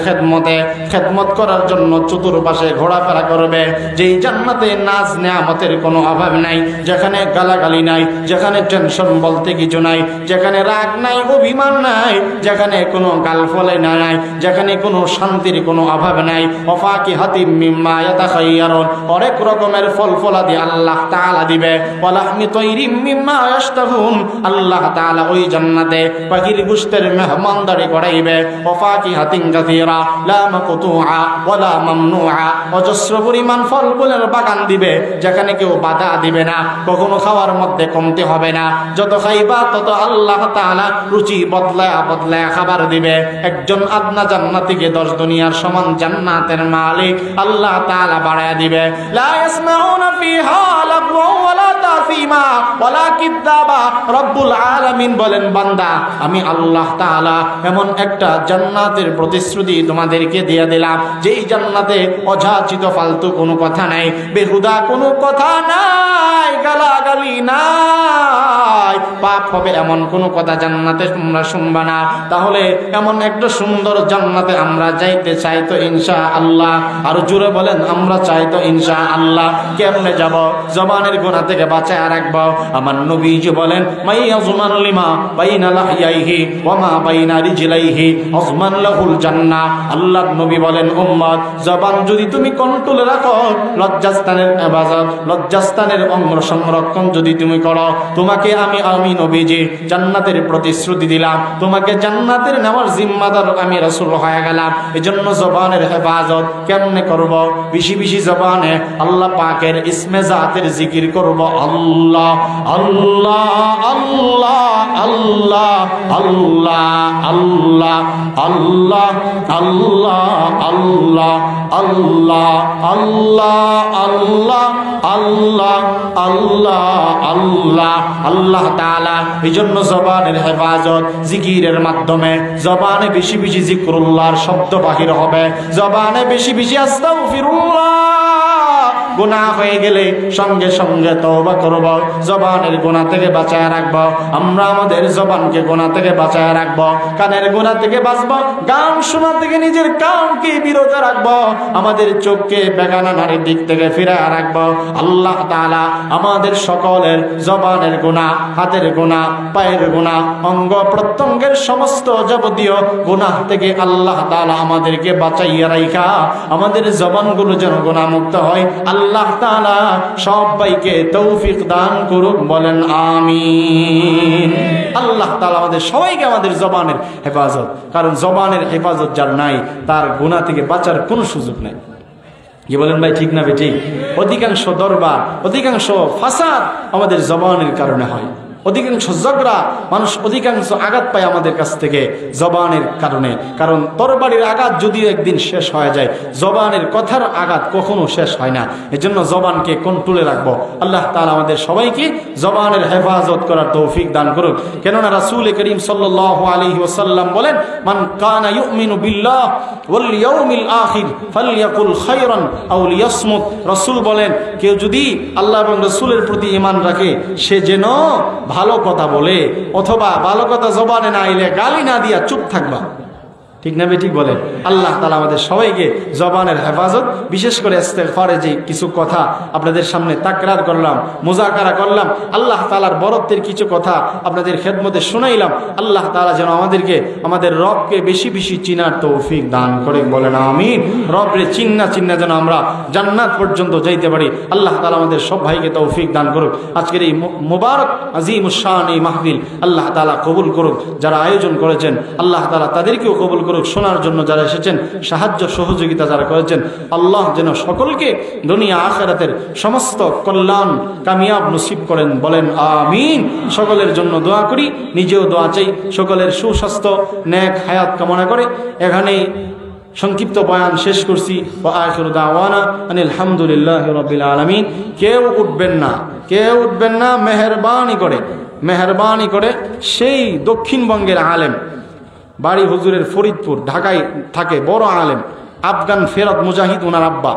খেদমত করার জন্য চতুর্পাশে ঘোরাফেরা করবে। যেই জান্নাতে নাজ নেয়ামতের কোনো অভাব নাই, যেখানে গালাগালি নাই, যেখানে টেনশন বলতে কিছু নাই, যেখানে রাগ নাই, অভিমান নাই, যেখানে কোনো গালফলে নাই, যেখানে কোনো শান্তির কোনো অভাব নাই। ওয়াফাকিহাতিম মিম্মা ইয়াতাখায়্যারুন। অনেক রকমের ফল ফলাদি আল্লাহ তাআলা দিবে। ওয়ালাহমি তায়রিম মিম্মা ইয়াশতাহুন। আল্লাহ তাআলা ওই জান্নাতে পাখির গোশতের মেহমানদারি করাইবে। ওয়াফাকিহাতিন কাসীরা লা মাকতুআ ওয়ালা মামনুআ। অজস্র পরিমাণ ফল ফুলের বাগান দিবে, যেখানে কেউ বাধা দিবে না, কখনো খাওয়ার মধ্যে কমতে হবে না। যত খাইবা তত আল্লাহ তাআলা রুচি বদলায়া খাবার দিবে। একজন আদনা জান্নাতীকে 10 দুনিয়ার সমান জান্নাতের মালিক আল্লাহ তাআলা বাড়ায়া দিবে। লা ইয়াসমাউনা ফিহা লাগওয়া ওয়ালা তাসিমা ওয়ালা কিযাবা। রব্বুল আলামিন বলেন বান্দা আমি আল্লাহ তাআলা এমন একটা জান্নাতের প্রতিশ্রুতি তোমাদেরকে দিয়ে দিলাম, যেই জান্নাতে অযাচিত ফালতু কোনো কথা নাই, বেহুদা কোনো কথা নাই, গালাগালি নাই, পাপ হবে এমন কোনো কথা জান্নাতে তোমরা শুনবা না। তাহলে এমন একটা সুন্দর জান্নাতে আমরা যাইতে চাই তো ইনশাআল্লাহ। আর জোরে বলেন আমরা চাই তো ইনশাআল্লাহ। কেমনে যাব? জবানের গুনাহ থেকে বাঁচায় রাখবো। আমার নবীজি বলেন মাইয়াজমান লিমা বাইনা লাহইয়াইহি ওয়া মা বাইনা রিজলাইহি আজমান লাহুল জান্নাহ। আল্লাহর নবী বলেন উম্মত জবান যদি তুমি কন্ট্রোলে রাখো, লজ্জাস্থানের ইবাদত, লজ্জাস্থানের অঙ্গ সংরক্ষণ যদি তুমি করো, তোমাকে আমি নবীজি জান্নাতের প্রতিশ্রুতি দিলাম। তোমাকে জান্নাতের নেওয়ার জিম্মাদার আমি রাসূল হয়ে গেলাম। এজন্য জবানের হেফাজত কেমনে করব? বেশি বেশি জবানে আল্লাহ পাকের ইসমে জাতের জিকির করব। আল্লাহ আল্লাহ আল্লাহ আল্লাহ আল্লাহ আল্লাহ আল্লাহ আল্লাহ আল্লাহ আল্লাহ আল্লাহ আল্লাহ আল্লাহ আল্লাহ আল্লাহ আল্লাহ তাআলা। এই জন্য জবানের হেফাজত জিকিরের মাধ্যমে, জবানে বেশি বেশি জিকরুল্লাহর শব্দ বাহির হবে, জবানে বেশি বেশি আস্তাগফিরুল্লাহ গুনাহ হয়ে গেলে সঙ্গে সঙ্গে তওবা করব, জবানের গুনাহ থেকে বাঁচায় রাখব। আমরা আমাদের জবানকে গুনাহ থেকে বাঁচায় রাখব, কানের গুনাহ থেকে বাঁচব, গান শোনা থেকে নিজের কানকে বিরত রাখব, আমাদের চোখকে বেগানা নারীর দিক থেকে ফিরায় রাখব। আল্লাহ তাআলা আমাদের সকলের জবানের গুনাহ, হাতের গুনাহ, পায়ের গুনাহ, অঙ্গ প্রত্যঙ্গের সমস্ত যাবতীয় গুনাহ থেকে আল্লাহ তাআলা আমাদেরকে বাঁচাইয়া রাখা আমাদের জবানগুলো যেন গুনাহমুক্ত হয়। আল্লাহ তাআলা সবাইকে তৌফিক দান করুক, বলেন আমিন। আল্লাহ তাআলা আমাদের সবাইকে আমাদের জবানের হেফাজত, কারণ জবানের হেফাজত যার নাই তার গুনাহ থেকে বাঁচার কোনো সুযোগ নাই। কি বলেন ভাই, ঠিক না বেঠিক? অধিকাংশ দরবার, অধিকাংশ ফাসাদ আমাদের জবানের কারণে হয়। অধিকাংশ ঝগড়া, মানুষ অধিকাংশ আঘাত পায় আমাদের কাছ থেকে জবানের কারণে। কারণ তরবারির আঘাত যদিও একদিন শেষ হয়ে যায়, জবানের কথার আঘাত কখনো শেষ হয় না। এজন্য জবানকে কন্ট্রোলে রাখবো। আল্লাহ তাআলা আমাদের সবাইকে জবানের হেফাজত করার তৌফিক দান করুক। কেননা রাসূল করিম সাল্লাল্লাহু আলাইহি ওয়াসাল্লাম বলেন, মান কানা ইউমিনু বিল্লাহ ওয়াল ইয়াউমিল আখির ফালইয়াকুল খায়রান আও লিয়াসমুত। রাসূল বলেন, কেউ যদি আল্লাহ এবং রাসূলের প্রতি ঈমান রাখে সে যেন ভালো কথা বলে, অথবা ভালো কথা জবানে না আইলে গালি না দিয়া চুপ থাকবা। ঠিক না ঠিক বলেন? আল্লাহ তাআলা আমাদের সবাইকে জবানের হেফাজত, বিশেষ করে ইস্তেগফারে যে কিছু কথা আপনাদের সামনে তাকরার করলাম, মুযাকারা করলাম, আল্লাহ তাআলার বরত্বের কিছু কথা আপনাদের খেদমতে শুনাইলাম। আল্লাহ তাআলা যেন আমাদেরকে আমাদের রবকে বেশি বেশি চিনার তৌফিক দান করে, বলেন আমিন। রবরে চিন্না চিন্না যেন আমরা জান্নাত পর্যন্ত যাইতে পারি। আল্লাহ তাআলা আমাদের সব ভাইকে তৌফিক দান করুক। আজকের এই মুবারক আজিমুশ শান এই মাহফিল আল্লাহ তাআলা কবুল করুক। যারা আয়োজন করেছেন আল্লাহ তাআলা তাদেরকেও কবুল করুক। শোনার জন্য যারা এসেছেন, সাহায্য সহযোগিতা যারা করেছেন, আল্লাহ যেন সকলকে দুনিয়া আখিরাতের সমস্ত কল্যাণ কামিয়াব নসিব করেন, বলেন আমিন। সকলের জন্য দোয়া করি, নিজেও দোয়া চাই। সকলের সুস্বাস্থ্য, নেক হায়াত কামনা করে এখানেই সংক্ষিপ্ত বয়ান শেষ করছি। ওয়া আখিরু দাওয়ানা আনিল হামদুলিল্লাহি রাব্বিল আলামিন। কেউ উঠবেন না, কেউ উঠবেন না, মেহেরবানি করে সেই দক্ষিণবঙ্গের আলেম, বাড়ি হুজুরের ফরিদপুর, ঢাকায় থাকে, বড় আলেম, আফগান ফেরত মুজাহিদ, ওনার আব্বা।